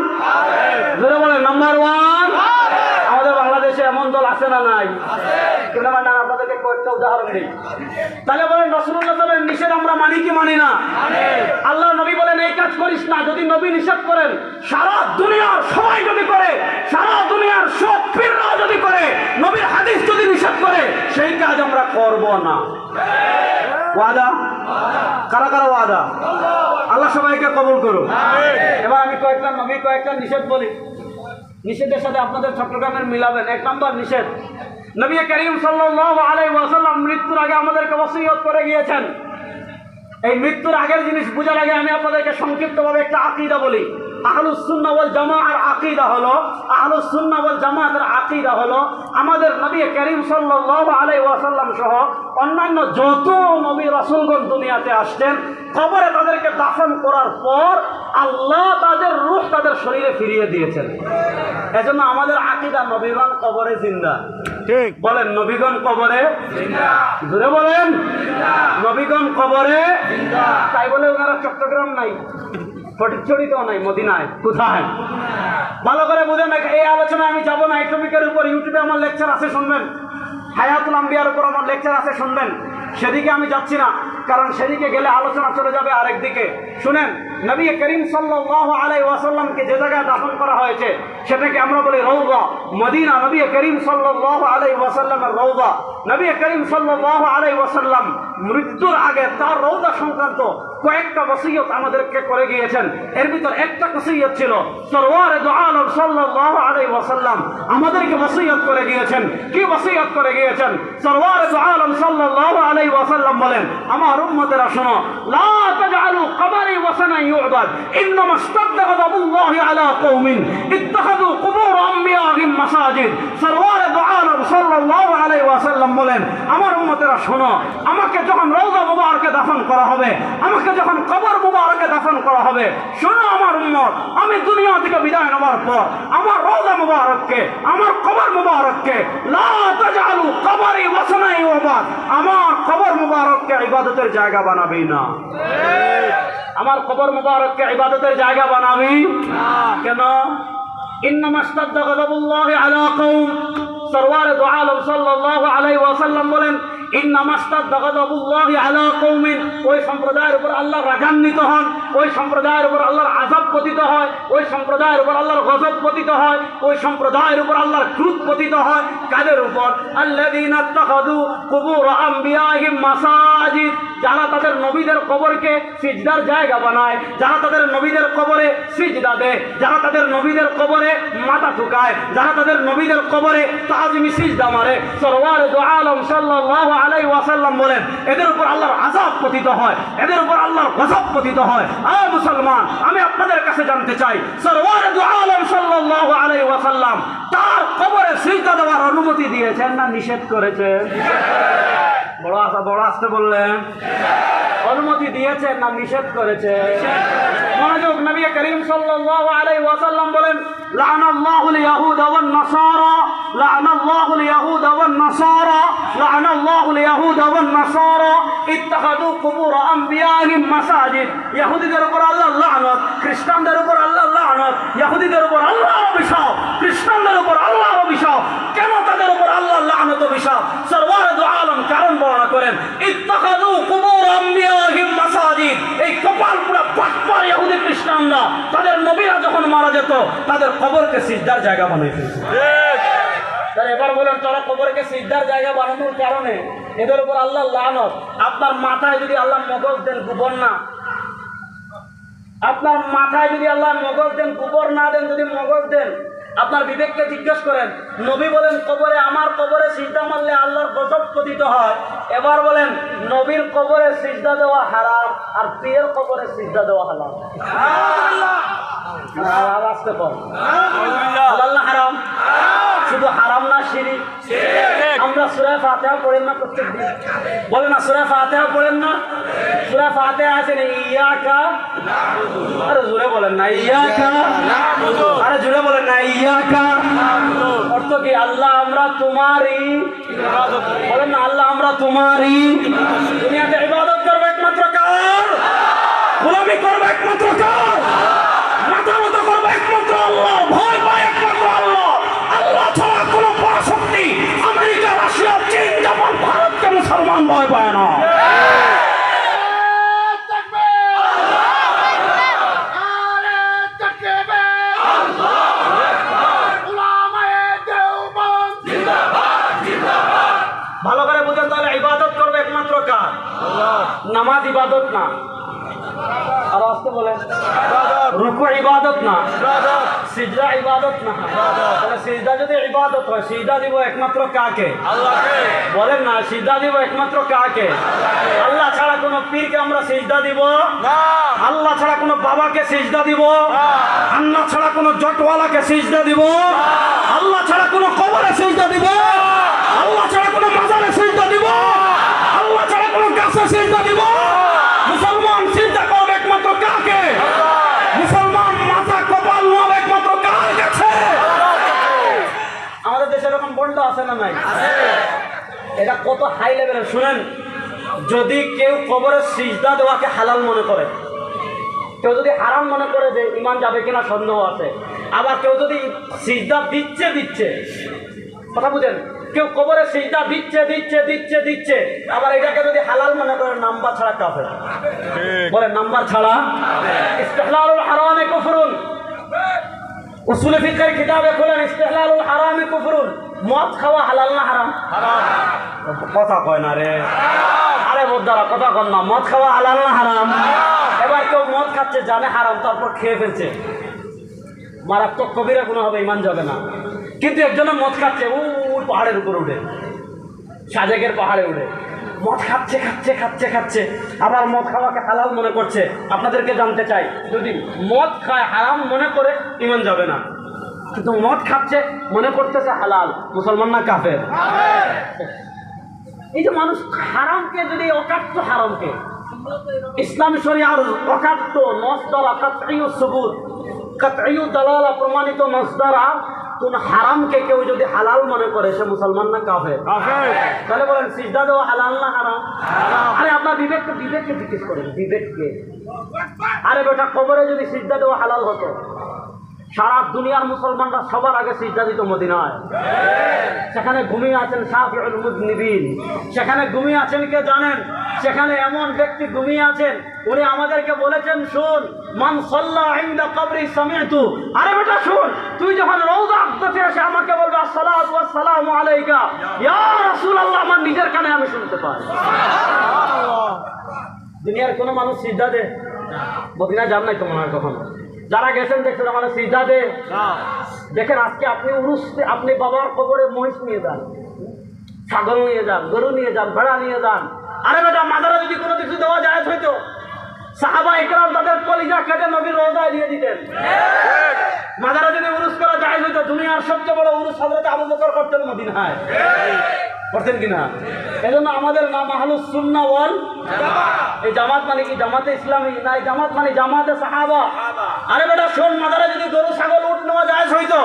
জোরে বলেন নাম্বার 1। আমাদের বাংলাদেশে এমন দল আছে না নাই? কিন্তু আমরা আপনাদেরকে কয়েকটা উদাহরণ দিই। তাহলে বলেন রাসূলুল্লাহ সাল্লাল্লাহু আলাইহি ওয়াসাল্লামের নিষেধ আমরা মানি কি মানি না? আল্লাহ নবী বলেন এই কাজ করিস না। যদি নবী নিষেধ করেন, সারা দুনিয়ার সবাই যদি করে, সারা দুনিয়ার সব পীররা যদি করে, নবীর হাদিস যদি নিষেধ করে, সেই কাজ আমরা করব না। ওয়াদা? কারা কারা ওয়াদা? আল্লাহ সবাইকে কবুল করুন। এবার আমি কয়েকটা নিষেধ বলি, নিষেধের সাথে আপনাদের চট্টগ্রামের মিলাবেন। 1 নম্বর নিষেধ, নবী করিম সাল্লাল্লাহু আলাইহি ওয়াসাল্লাম মৃত্যুর আগে আমাদেরকে ওসিয়ত করে গিয়েছেন। এই মৃত্যুর আগের জিনিস বোঝার আগে আমি আপনাদেরকে সংক্ষিপ্তভাবে একটা আকীদা বলি। আহলুস সুন্নাহ ওয়াল জামাআর আকীদা হলো, আহলুস সুন্নাহ ওয়াল জামাআতের আকীদা হলো আমাদের নবী করিম সাল্লাল্লাহু আলাইহি ওয়াসাল্লাম সহ অন্যান্য যত নবী রাসূলগণ দুনিয়াতে আসছেন, কবরে তাদেরকে দাফন করার পর আল্লাহ তাদের রূহ তাদের শরীরে ফিরিয়ে দিয়েছেন। এজন্য আমাদের আকীদা নবীগণ কবরে জিন্দা। ঠিক বলেন নবীগণ কবরে জিন্দা। জোরে বলেন জিন্দা। নবীগণ কবরে জিন্দা। তাই বলে ওনারা চট্টগ্রাম নাই, ফটিকছড়িতেও নাই, মদিনায়। কোথায়? ভালো করে বুঝেন। এই আলোচনায় আমি যাব না। এই টপিকের উপর ইউটিউবে আমার লেকচার আছে, শুনবেন। হায়াতুল আম্বিয়ার উপর আমার লেকচার আছে, শুনবেন। সেদিকে আমি যাচ্ছি না, কারণ সেদিকে গেলে আলোচনা চলে যাবে আরেক দিকে। শুনেন, নবী করিম সাল্লাল্লাহু আলাইহি ওয়াসাল্লামকে যে জায়গায় দাফন করা হয়েছে সেটাকে আমরা বলি রওজা মদিনা। নবী করিম সাল্লাল্লাহু আলাইহি ওয়াসাল্লামের রওজা। নবী করিম সাল্লাল্লাহু আলাইহি ওয়াসাল্লাম মৃত্যুর আগে তার রওজা সংক্রান্ত কয়েকটা ওসিয়ত আমাদেরকে করে গিয়েছেন। এর ভিতর একটা ওসিয়ত ছিল সরওয়ারে দু আলম সাল্লাল্লাহু আলাইহি ওয়াসাল্লাম আমাদেরকে ওসিয়ত করে গিয়েছেন। কি ওসিয়ত করে গিয়েছেন? সরওয়ারে দু আলম সাল্লাল্লাহু আলাইহি ওয়াসাল্লাম বলেন, আমার উম্মতেরা শোনো, লা তাজআলু কবরি ওয়াসানান ইউবাদ, ইন্নামা ইশতাদ্দা গাযাবুল্লাহি আলা কওমিন ইত্তাখাযু কুবুর আমবিয়াহিম মাসাজিদ। সরওয়ারে দু আলম সাল্লাল্লাহু আলাইহি ওয়াসাল্লাম বলেন, আমার উম্মতেরা শোনো, আমাকে যখন রওজা মুবারকে দাফন করা হবে, আমাকে যখন কবর মুবারকে দাফন করা হবে, শোনো আমার উম্মত, আমি দুনিয়া থেকে বিদায় নেওয়ার পর আমার রওজা মুবারককে, আমার কবর মুবারককে লা তাজআলু কবরি ওয়াসানান ইউবাদ, আমার কবর মুবারককে ইবাদতের জায়গা বানাবি না। আমার কবর মুবারককে ইবাদতের জায়গা বানাবি না। কেন? ইন্নামা ইশতাদ্দা গাযাবুল্লাহি আলা কওম। সরওয়ারে দু আলম সাল্লাল্লাহু আলাইহি ওয়াসাল্লাম বলেন, ইন্নামা ইশতাদ্দা গাযাবুল্লাহি আলা কওমিন, ওই সম্প্রদায়ের উপর আল্লাহ রাগান্বিত হন, ওই সম্প্রদায়ের উপর আল্লাহর আযাব পতিত হয়, ওই সম্প্রদায়ের উপর আল্লাহর গজব পতিত হয়, ওই সম্প্রদায়ের উপর আল্লাহর ক্রোধ পতিত হয়। কাদের উপর? আল্লাযীনা ইত্তাখাযু কুবুর আমবিয়াহিম মাসাজিদ, যারা তাদের নবীদের কবরকে সিজদার জায়গা বানায়, যারা তাদের নবীদের কবরে সিজদা দেয়, যারা তাদের নবীদের কবরে মাথা ঠুকায়, যারা তাদের নবীদের কবরে তাজিমি সিজদা মারে। সরওয়ারে দু আলম সাল্লাল্লাহু আলাইহি ওয়াসাল্লাম বলেন, এদের উপর আল্লাহর আযাব পতিত হয়, এদের উপর আল্লাহর গজব পতিত হয়। মুসলমান, আমি আপনাদের কাছে জানতে চাই, সরওয়ারে দু আলম সাল্লাল্লাহু আলাইহি ওয়াসাল্লাম তার কবরে সিজদা দেওয়ার অনুমতি দিয়েছেন না নিষেধ করেছেন? বড় আসতে বললেন। অনুমতি দিয়েছেন না নিষেধ করেছে? মনোযোগ। নবী করিম সাল্লাল্লাহু আলাইহি ওয়াসাল্লাম বলেন, লাআনাল্লাহুল ইয়াহুদ ওয়ান নাসারা, লাআনাল্লাহুল ইয়াহুদ ওয়ান নাসারা, লাআনাল্লাহুল ইয়াহুদ ওয়ান নাসারা ইত্তাখাযু কুবুর আম্বিয়াহিম মাসাজিদ। ইহুদিদের উপর আল্লাহর লানত, খ্রিস্টানদের উপর আল্লাহর লানত। ইহুদিদের উপর আল্লাহর অভিশাপ, খ্রিস্টানদের উপর আল্লাহর অভিশাপ। কেন তাদের উপর আল্লাহর লানত অভিশাপ? সরওয়ারে দু আলম কারণ বর্ণনা করেন, ইত্তাখাযু কুবুর আম্বিয়াহিম মাসাজিদ। এই কপাল পুরো বাটপার ইহুদি খ্রিস্টানরা তাদের নবীরা যখন মারা যেত তাদের কবরকে সিজদার জায়গা বানিয়ে ফেলছে। তাহলে এবার বলেন, তারা কবরকে সিজদার জায়গা বানানোর কারণে এদের উপর আল্লাহর লানত। আপনার মাথায় যদি আল্লাহ মগজ দেন, গোবর না। আপনার মাথায় যদি আল্লাহ মগজ দেন, গোবর না দেন, যদি মগজ দেন, আপনার বিবেককে জিজ্ঞেস করেন। নবী বলেন, কবরে, আমার কবরে সিজদা মারলে আল্লাহর গজব পতিত হয়। এবার বলেন, নবীর কবরে সিজদা দেওয়া হারাম আর পীরের কবরে সিজদা দেওয়া হালাল। আসতে কর হালাল না হারাম? শুধু হারাম না শিরিক? আমরা সূরা ফাতিহা পড়েন না প্রত্যেক দিন? বলেন না, সূরা ফাতিহা পড়েন না? সূরা ফাতিহা আছে না, ইয়াকা, আরে জোরে বলেন না, ইয়াকা, আরে জোরে বলেন না, ইয়াকা। অর্থ কি? আল্লাহ আমরা তোমারই ইবাদত। বলেন না, আল্লাহ আমরা তোমারই। দুনিয়াতে ইবাদত করবে একমাত্র কার? গোলামি করবে একমাত্র কার? মাথা মতো করবে একমাত্র আল্লাহ। ভয় পায় একমাত্র আল্লাহ। আল্লাহ ছাড়া কোনো পরাশক্তি আমেরিকা, রাশিয়া, চীন, জাপান, ভারতকে মুসলমান ভয় পায় না। ভালো করে বুঝেন তাহলে, ইবাদত করবে একমাত্র কার? নামাজ ইবাদত না। আর আসতে বলেন, রুকু ইবাদত না, সিজদা ইবাদত না। তাহলে সিজদা যদি ইবাদত হয়, সিজদা দিব একমাত্র কাকে? আল্লাহকে। বলেন না, সিজদা দিব একমাত্র কাকে? আল্লাহ ছাড়া কোনো পীরকে আমরা সিজদা দিব না। আল্লাহ ছাড়া কোনো বাবাকে সিজদা দিব না। আল্লাহ ছাড়া কোনো জটওয়ালাকে সিজদা দিব না। আল্লাহ ছাড়া কোনো কবরে সিজদা দিব না। আল্লাহ ছাড়া কোনো মাজারে সিজদা দিব না। আল্লাহ ছাড়া কোনো গাছে সিজদা দিব না। মুসলমান চিন্তা করবে একমাত্র কাকে? মুসলমান মাথা কপাল নব একমাত্র কার কাছে? আমাদের দেশে এরকম বন্ড আছে না নাই? এটা কত হাই লেভেলের শুনেন। যদি কেউ কবরে সিজদা দেওয়াকে হালাল মনে করে, কেউ যদি হারাম মনে করে, যে ইমান যাবে কিনা সন্দেহ আছে। আবার কেউ যদি সিজদা দিচ্ছে, কথা বুঝেন, কেউ কবরে সিজদা দিচ্ছে, আবার এটাকে যদি হালাল মনে করে, নাম্বার ছাড়া কাফের। বলে নাম্বার ছাড়া। ইস্তিহলালুল হারামে কুফরুন। উসুল ফিকহের কিতাবে খোলেন, ইস্তিহলালুল হারামে কুফরুন। মদ খাওয়া হালাল না হারাম? হারাম। কথা কয় না রে, আরে বোদ্দারা কথা কন না। মদ খাওয়া হালাল না হারাম? এবার কেউ মদ খাচ্ছে, জানে হারাম, তারপর খেয়ে ফেলছে, মারাত্মক কবিরা গুনাহ হবে, ইমান যাবে না। কিন্তু একজনের মদ খাচ্ছে, ওই পাহাড়ের উপর উঠে, সাজেকের পাহাড়ে উঠে মদ খাচ্ছে, আবার মদ খাওয়াকে হালাল মনে করছে। আপনাদেরকে জানতে চাই, যদি মদ খায় হারাম মনে করে, ইমান যাবে না। কিন্তু মদ খাচ্ছে, মনে করতেছে হালাল, মুসলমান না কাফের? এই যে মানুষ হারামকে, যদি অকাট্য হারামকে, ইসলামী শরিয়ার অকাট্য নস দ্বারা কাতঈ সুবুত, কাতঈ দালালা প্রমাণিত নস দ্বারা কোন হারামকে কেউ যদি হালাল মনে করে, সে মুসলমান না কাফের? তাহলে বলেন, সিজদা দেওয়া হালাল না হারাম? আরে আপনার বিবেককে জিজ্ঞেস করেন, বিবেককে। আরে বেটা, কবরে যদি সিজদা দেওয়া হালাল হতো, সারা দুনিয়ার মুসলমানরা সবার আগে সিজদা দিত মদিনায়। সেখানে ঘুমিয়ে আছেন শাফিউল মুযনিবিন। সেখানে ঘুমিয়ে আছেন কে জানেন? সেখানে এমন ব্যক্তি ঘুমিয়ে আছেন, উনি আমাদেরকে বলেছেন, শুন, মান সাল্লা ইনদা কবরি সামি'তু। আরে বেটা শুন, তুই যখন রওজা আকবাতে এসে আমাকে বলবে আসসালাতু ওয়াসসালামু আলাইকা ইয়া রাসূলুল্লাহ, আমার নিজের কানে আমি শুনতে পাই। সুবহানাল্লাহ। দুনিয়ার কোনো মানুষ সিজদা দেয়? মদিনায় যান নাই তো মনে হয় কখনো। যারা গেছেন দেখছেন, আমাদের সিজদা দে। দেখেন, আজকে আপনি উরুসে, আপনি বাবার কবরে মহিষ নিয়ে যান, ছাগল নিয়ে যান, গরু নিয়ে যান, ভেড়া নিয়ে যান। আরে বেটা, মাজারে যদি কোনো কিছু দেওয়া যায় হইতো, সাহাবা ইকরাম তাদের কলিজা কেটে নবীর রওজায় দিয়ে দিতেন। মাজারে যদি উরুস করা যায় হইতো, দুনিয়ার সবচেয়ে বড় উরুস হযরত আবু বকর করতেন মদিনায়। করতেন কিনা? এজন্য আমাদের নাম আহলুস সুন্নাহ ওয়াল জামাত। এই জামাত মানে কি? জামাতে ইসলামী না, এই জামাত মানে জামাতে সাহাবা। আরে বেটা শোন, মাদারে যদি গরু ছাগল উট নেওয়া জায়েজ হইতো,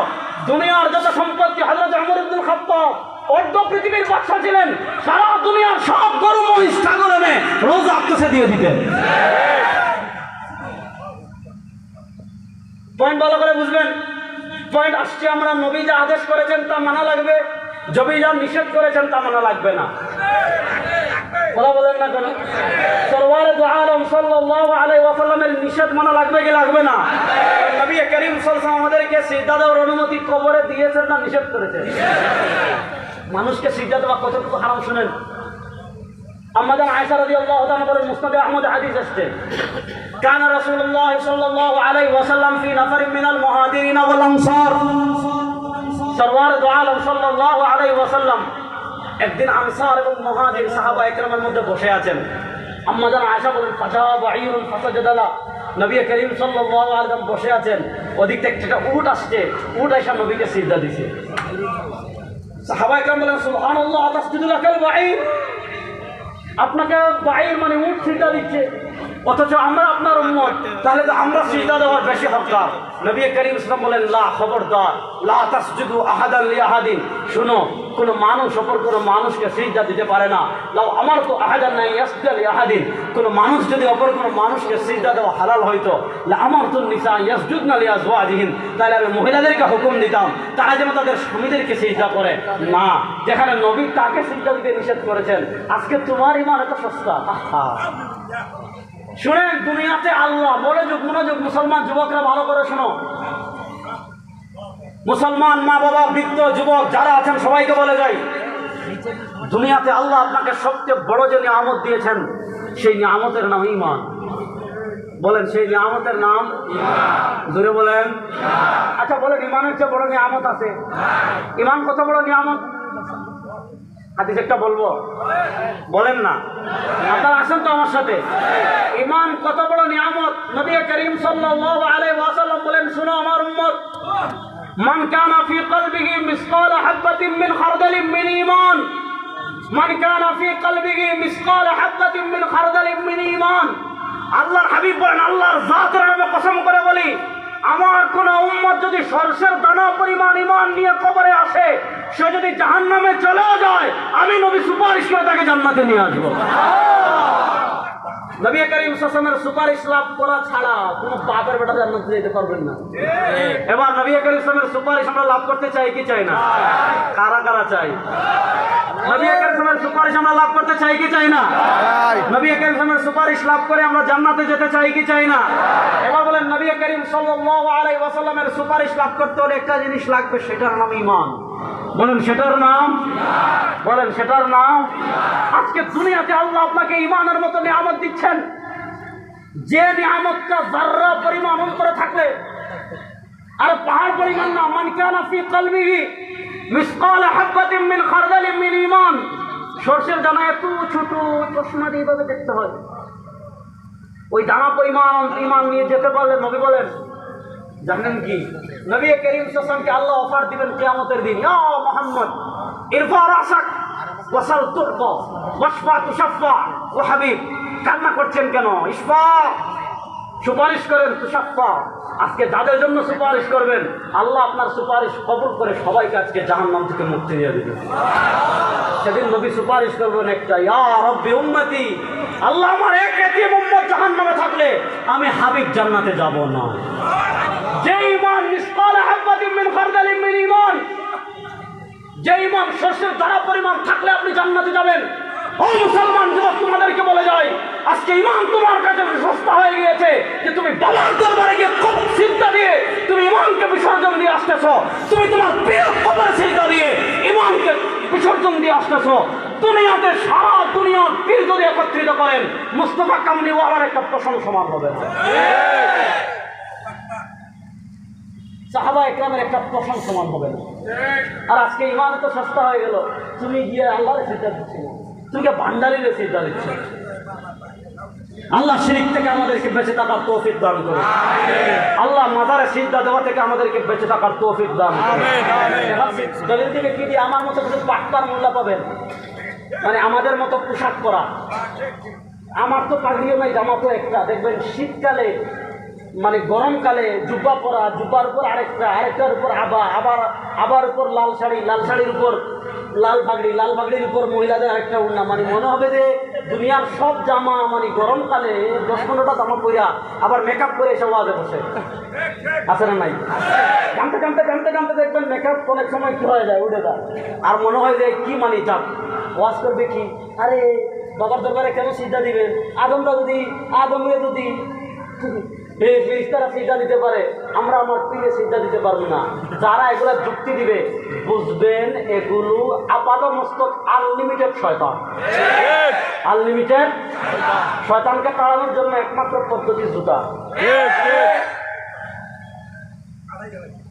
দুনিয়ার যত সম্পত্তি হযরত ওমর ইবনুল খাত্তাব অর্ধ পৃথিবীর বাদশা ছিলেন, সারা দুনিয়ার সব গরু মহিষ ছাগল এনে রোজ আত্মসে দিয়ে দিতেন। পয়েন্ট ভালো করে বুঝবেন। পয়েন্ট আসছে, আমরা নবী যা আদেশ করেছেন তা মানা লাগবে, নবী যা নিষেধ করেছেন তা মানা লাগবে না। কথা বলেন না কেন? সরওয়ারে দু আলম সাল্লাল্লাহু আলাইহি ওয়াসাল্লামের নিষেধ মানা লাগবে কি লাগবে না? নবী করিম সাল্লাল্লাহু আলাইহি ওয়াসাল্লাম আমাদেরকে সিজদা দেওয়ার অনুমতি কবরে দিয়েছেন না নিষেধ করেছেন? মানুষকে সিজদা দেওয়া কতটুকু হারাম শুনেন। আম্মাজান আয়েশা রাদিয়াল্লাহু তাআলা বলেন, মুসনাদে আহমদ হাদিস আসছে, কানা রাসূলুল্লাহ সাল্লাল্লাহু আলাইহি ওয়াসাল্লাম ফি নাফারিন মিনাল মুহাজিরিন ওয়াল আনসার। সরওয়ারে দু আলম সাল্লাল্লাহু আলাইহি ওয়াসাল্লাম একদিন আনসার এবং মুহাজির সাহাবা একরামের মধ্যে বসে আছেন। আম্মাজান আয়েশা বলেন, ফাজাবা বাঈরুন ফাসাজাদালা। নবী করিম সাল্লাল্লাহু আলাইহি ওয়াসাল্লাম বসে আছেন, ওদিক থেকে একটা উট আসছে, উট এসে নবীকে সিজদা দিছে। সাহাবা একরাম বলেন, সুবহানাল্লাহ, তাসজুদু লাকাল বাঈর। আপনাকে বাঈর মানে উট সিজদা দিচ্ছে, অথচ আমরা আপনার উম্মত, তাহলে তো আমরা সিজদা দেওয়ার বেশি হকদার। নবী করিম সাল্লাল্লাহু আলাইহি ওয়াসাল্লাম বলেন, লা, খবরদার, লা তাসজুদু আহাদান লিআহাদিন। শুনো, কোনো মানুষ অপর কোনো মানুষকে সিজদা দিতে পারে না। লাউ আমারতু আহাদান লা ইয়াসজুদা লিআহাদিন, কোনো মানুষ যদি অপর কোনো মানুষকে সিজদা দেওয়া হালাল হইতো, লা আমারতুন নিসা ইয়াসজুদনা লিআজওয়াজিহিন, তাহলে আমি মহিলাদেরকে হুকুম দিতাম তারা যেন তাদের স্বামীদেরকে সিজদা করে। না, যেখানে নবী তাকে সিজদা দিতে নিষেধ করেছেন, আজকে তোমার ঈমান এত সস্তা। আহা, শুনেন, দুনিয়াতে আল্লাহ, মনোযোগ মনোযোগ, মুসলমান যুবকরা ভালো করে শোনো, মুসলমান মা বাবা, বৃদ্ধ, যুবক যারা আছেন সবাইকে বলে যাই, দুনিয়াতে আল্লাহ আপনাকে সবচেয়ে বড় যে নিয়ামত দিয়েছেন, সেই নিয়ামতের নাম ঈমান। বলেন, সেই নিয়ামতের নাম জোরে বলেন। আচ্ছা বলেন, ঈমানের চেয়ে বড় নিয়ামত আছে? ঈমান কত বড় নিয়ামত? হাদিস একটা বলবো, বলেন না? আপনারা আসেন তো আমার সাথে। ঈমান কত বড় নিয়ামত, নবী করিম সাল্লাল্লাহু আলাইহি ওয়াসাল্লাম বলেন, শুনো আমার উম্মত, মান কানা ফি কলবিহি মিসকাল হাববাতিন মিন খারদালিন মিন ঈমান, মান কানা ফি কলবিহি মিসকাল হাববাতিন মিন খারদালিন মিন ঈমান। আল্লাহর হাবিব বলেন, আল্লাহর জাতের নামে কসম করে বলি, আমার কোন উম্মত যদি সরষের দানা পরিমাণ ঈমান নিয়ে কবরে আসে, সে যদি জাহান্নামে চলেও যায়, আমি নবী সুপারিশ করে তাকে জান্নাতে নিয়ে আসবো। নবী করিম সাল্লাল্লাহু আলাইহি ওয়াসাল্লামের সুপারিশ লাভ করা ছাড়া কোনো বাপের বেটা জান্নাতে যেতে পারবেন না। এবার নবী করিম সাল্লাল্লাহু আলাইহি ওয়াসাল্লামের সুপারিশ আমরা লাভ করতে চাই কি চাই না? কারা কারা চাই? নবী করিম সাল্লাল্লাহু আলাইহি ওয়াসাল্লামের সুপারিশ আমরা লাভ করতে চাই কি চাই না? নবী করিম সাল্লাল্লাহু আলাইহি ওয়াসাল্লামের সুপারিশ লাভ করে আমরা জান্নাতে যেতে চাই কি চাই না? এবার বলেন, নবী করিম সাল্লাল্লাহু আলাইহি ওয়াসাল্লামের সুপারিশ লাভ করতে হলে একটা জিনিস লাগবে, সেটার নাম ঈমান। বলেন, সেটার নাম? বলেন, সেটার নাম? আজকে দুনিয়াতে আল্লাহ আপনাকে ঈমানের মতো নিয়ামত দিচ্ছেন, যে নিয়ামতটা যাররা পরিমাণ অন্তরে থাকলে, আর পাহাড় পরিমাণ না। মান কানা ফি কলবিহি মিসকাল হাববাতিন মিন খারদালিন মিন ঈমান। সরষের দানা এত ছোট, চশমা দিয়ে এইভাবে দেখতে হয়, ওই দানা পরিমাণ ঈমান নিয়ে যেতে পারলে, নবী বলেন, জানেন কি? নবী করিম সাল্লাল্লাহু আলাইহি ওয়াসাল্লামকে আল্লাহ অফার দিবেন কিয়ামতের দিন, ইয়া মুহাম্মদ ইরফা রাসাক ওয়াসাল তুরবা ওয়াশফা তুশাফা। ও হাবিব, কান্না করছেন কেন? ইশফা, সুপারিশ করেন, তুশাফা। আজকে যাদের জন্য সুপারিশ করবেন, আল্লাহ আপনার সুপারিশ কবুল করে সবাইকে আজকে জাহান্নাম থেকে মুক্তি দিয়ে দিবেন। সেদিন নবী সুপারিশ করবেন একটা, ইয়া রাব্বি উম্মতি, আল্লাহ আমার এক এতিম উম্মত জাহান্নামে থাকলে আমি হাবিব জান্নাতে যাব না। যে ঈমান মিসকাল হাববাতিন মিন খারদালিন মিন ঈমান, যে ঈমান সরষের দানা পরিমাণ থাকলে আপনি জান্নাতে যাবেন। ও মুসলমান যুবক, তোমাদেরকে বলে যাই, আজকে ঈমান তোমার কাছে সস্তা হয়ে গিয়েছে যে তুমি বাবার দরবারে গিয়ে খুব সিজদা দিয়ে তুমি ঈমানকে বিসর্জন দিয়ে আসতেছো, তুমি তোমার প্রিয় কবরে সিজদা দিয়ে ঈমানকে বিসর্জন দিয়ে আসতেছো। দুনিয়াতে সারা দুনিয়ার পীর যদি একত্রিত করেন, মুস্তাফা কামলিওয়ালার একটা প্রশংসমান হবে না, সাহাবা একরামের একটা প্রশংসমান হবে না। আর আজকে ঈমান তো সস্তা হয়ে গেল, তুমি গিয়ে আল্লাহর সিজদা দিচ্ছ না, তুমি ভান্ডারির সিজদা দিচ্ছ। আল্লাহ শিরক থেকে আমাদেরকে বেঁচে থাকার তৌফিক দান করুন। আল্লাহ মাজারে সিজদা দেওয়া থেকে আমাদেরকে বেঁচে থাকার তৌফিক দান করুন। দলিল থেকে কি দিয়ে আমার মতো কিছু পাক্তার মোল্লা পাবেন, মানে আমাদের মতো পোশাক পরা। আমার তো পাগড়িও নাই, জামা তো একটা। দেখবেন শীতকালে মানে গরমকালে জুব্বা পরা, জুব্বার উপর আরেকটা, আরেকটার উপর আবার উপর লাল শাড়ি, লাল শাড়ির উপর লাল পাগড়ি, লাল পাগড়ির উপর মহিলাদের আরেকটা উড়না। মানে মনে হবে যে দুনিয়ার সব জামা, মানে গরমকালে 10-15টা জামা পরা আবার মেকআপ করে এসে ওয়াজে বসে আছে না নাই? গামতে গামতে গামতে গামতে দেখবেন মেকআপ অনেক সময় কি হয়ে যায়, উঠে যায়। আর মনে হয় যে কি মানে যাক ওয়াজ করবে কি, আরে বাবার দরবারে কেন সিজদা দিবেন? আদমরে যদি ফেরেশতারা সিজদা দিতে পারে, আমরা আমার পীরে সিজদা দিতে পারবো না। যারা এগুলা যুক্তি দিবে বুঝবেন এগুলো আপাতমস্তক আনলিমিটেড শয়তান। আনলিমিটেড শয়তানকে তাড়ানোর জন্য একমাত্র পদ্ধতি জুতা।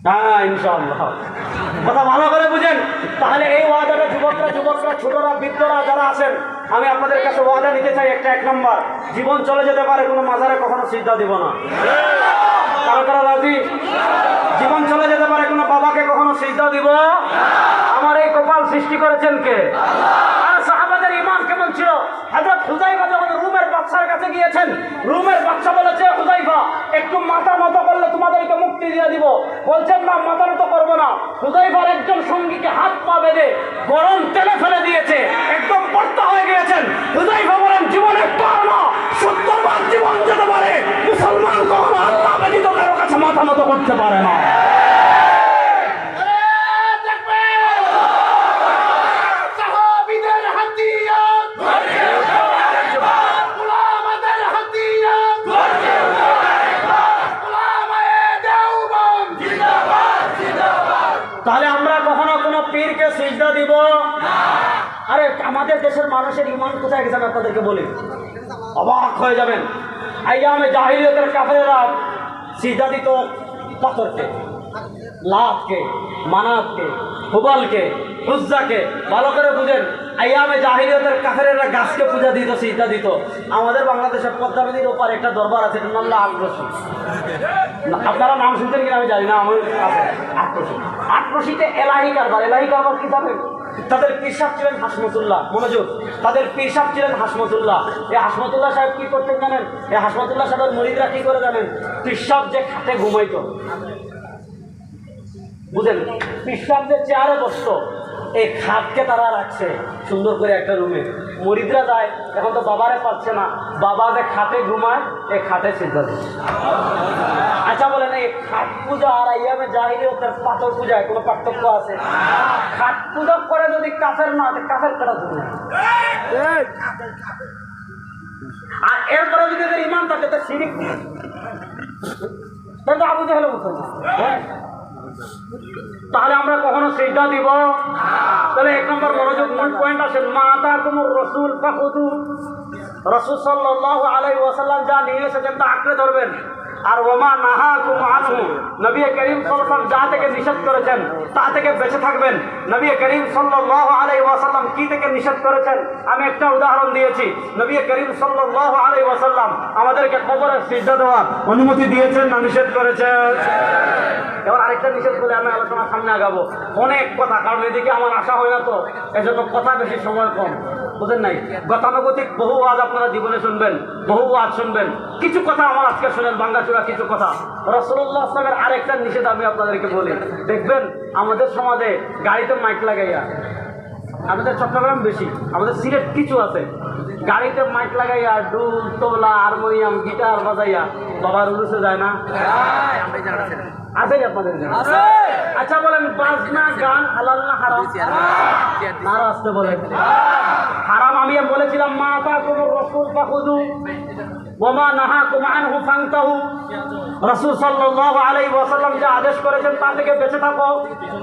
হ্যাঁ ইনশাআল্লাহ, কথা ভালো করে বুঝেন। তাহলে এই ওয়াদাটা যুবকরা ছোটরা বৃদ্ধরা যারা আছেন, আমি আপনাদের কাছে ওয়াদা নিতে চাই একটা, 1 নম্বর, জীবন চলে যেতে পারে, কোনো মাজারে কখনো সিজদা দিব না। কারা রাজি? জীবন চলে যেতে পারে, কোনো বাবাকে কখনো সিজদা দিব। আমার এই কপাল সৃষ্টি করেছেন কে? আর সাহাবাদের ঈমান কেমন ছিল? হযরত হুযায়ফা যখন রুমের বাদশার কাছে গিয়েছেন, রুমের বাদশা বলেছে, হুযায়ফা একটু মাথা নত করলে তোমাদেরকে মুক্তি দিয়ে দিব। বলছেন না, মাথা নত করবো না। হুযায়ফার একজন সঙ্গীকে হাত পা বেঁধে গরম তেলে ফেলে দিয়েছে, একদম কর্তা হয়ে গিয়েছেন। হুযায়ফা বলেন, জীবনে পার না 70 বার জীবন যেতে পারে, মুসলমান কখনো আল্লাহ ব্যতীত কারো কাছে মাথা নত করতে পারে না। তাহলে আমরা কখনো কোনো পীরকে সিজদা দিব? আরে আমাদের দেশের মানুষের ঈমান কোথায় গেছে আমি আপনাদেরকে বলি, অবাক হয়ে যাবেন। আইয়ামে জাহিলিয়াতের কাফেররা সিজদা দিত পাথরকে, লাতকে, মানাতকে, হুবালকে, উজ্জাকে। ভালো করে বুঝেন, আইয়ামে জাহিলিয়াতের কাফেররা গাছকে পূজা দিত, সিজদা দিত। আমাদের বাংলাদেশের পদ্মা নদীর ওপারে একটা দরবার আছে, এটার নাম হলো আটরশি। আপনারা নাম শুনছেন কিনা আমি জানি না, আমার কাছে আটরশি। আটরশিতে এলাহি কারবার কি জানেন? তাদের পীর সাহেব ছিলেন হাসমতুল্লাহ। মনোযোগ, তাদের পীর সাহেব ছিলেন হাসমতুল্লাহ। এই হাসমতুল্লাহ সাহেব কি করতেন জানেন? এই হাসমতুল্লাহ সাহেবের মুরিদরা কি করে জানেন? পীর সাহেব যে খাটে ঘুমাইতো, বুঝেন, পীর সাহেব যে চেয়ারে বসতো, এই খাটকে তারা রাখছে সুন্দর করে একটা রুমে। মুরিদরা যায়, এখন তো বাবারে পাচ্ছে না, বাবা যে খাটে ঘুমায়, এই খাটে সিজদা দিচ্ছে। আচ্ছা বলেন, এই খাট পূজা আর আইয়ামে জাহিলিয়াতের পাথর পূজায় কোনো পার্থক্য আছে? খাট পূজা করে যদি কাফের না, কাফের কাটা ধরে। আর এরপরে যদি এদের ঈমান থাকে তো শিরক, তাহলে আবু জাহেল মুসলমান। তাহলে আমরা কখনো সিজদা দিব? তাহলে 1 নম্বর মনোযোগ, মূল পয়েন্ট আসে, মা আতাকুমুর রাসূল ফাখুযু। রাসূল সাল্লাল্লাহু আলাইহি ওয়াসাল্লাম যা নিয়ে এসেছেন তা আঁকড়ে ধরবেন। আর ওমা নাহাকুম আনহু, নবী করিম সাল্লাল্লাহু আলাইহি ওয়াসাল্লাম যা থেকে নিষেধ করেছেন তা থেকে বেঁচে থাকবেন। নবী করিম সাল্লাল্লাহু আলাইহি ওয়াসাল্লাম কি থেকে নিষেধ করেছেন আমি একটা উদাহরণ দিয়েছি। নবী করিম সাল্লাল্লাহু আলাইহি ওয়াসাল্লাম আমাদেরকে কবরে সিজদা দেওয়ার অনুমতি দিয়েছেন না নিষেধ করেছেন? এবার আরেকটা নিষেধ করে আমি আলোচনা সামনে আগাবো। অনেক কথা, কারণ এদিকে আমার আশা হয় না, তো এজন্য কথা বেশি, সময় কম, বুঝেন নাই? গতানুগতিক বহু ওয়াজ আপনারা জীবনে শুনবেন, বহু ওয়াজ শুনবেন। কিছু কথা আমার আজকে শুনেন, বাঙ্গাচুরা কিছু কথা। রাসূলুল্লাহ সাল্লাল্লাহু আলাইহি ওয়াসাল্লামের আরেকটা নিষেধ আমি আপনাদেরকে বলি। দেখবেন আমাদের সমাজে গাড়িতে মাইক লাগাইয়া, আমাদের চট্টগ্রাম বেশি, আমাদের সিলেট কিছু আছে, গাড়িতে মাইক লাগাইয়া ডুল, তবলা, হারমোনিয়াম, গিটার বাজাইয়া বাবার উরুসে যায় না? আছে আপনাদের? আচ্ছা বলেন, বাজনা গান হালাল না হারাম? আর আসতে বলেন হারাম। আমি বলেছিলাম, মা আতাকুমুর রাসূল ফাখুযু ওয়া মা নাহাকুম আনহু ফান্তাহু। রাসূল সাল্লাল্লাহু আলাইহি ওয়াসাল্লাম যা আদেশ করেছেন তা থেকে বেঁচে থাকো।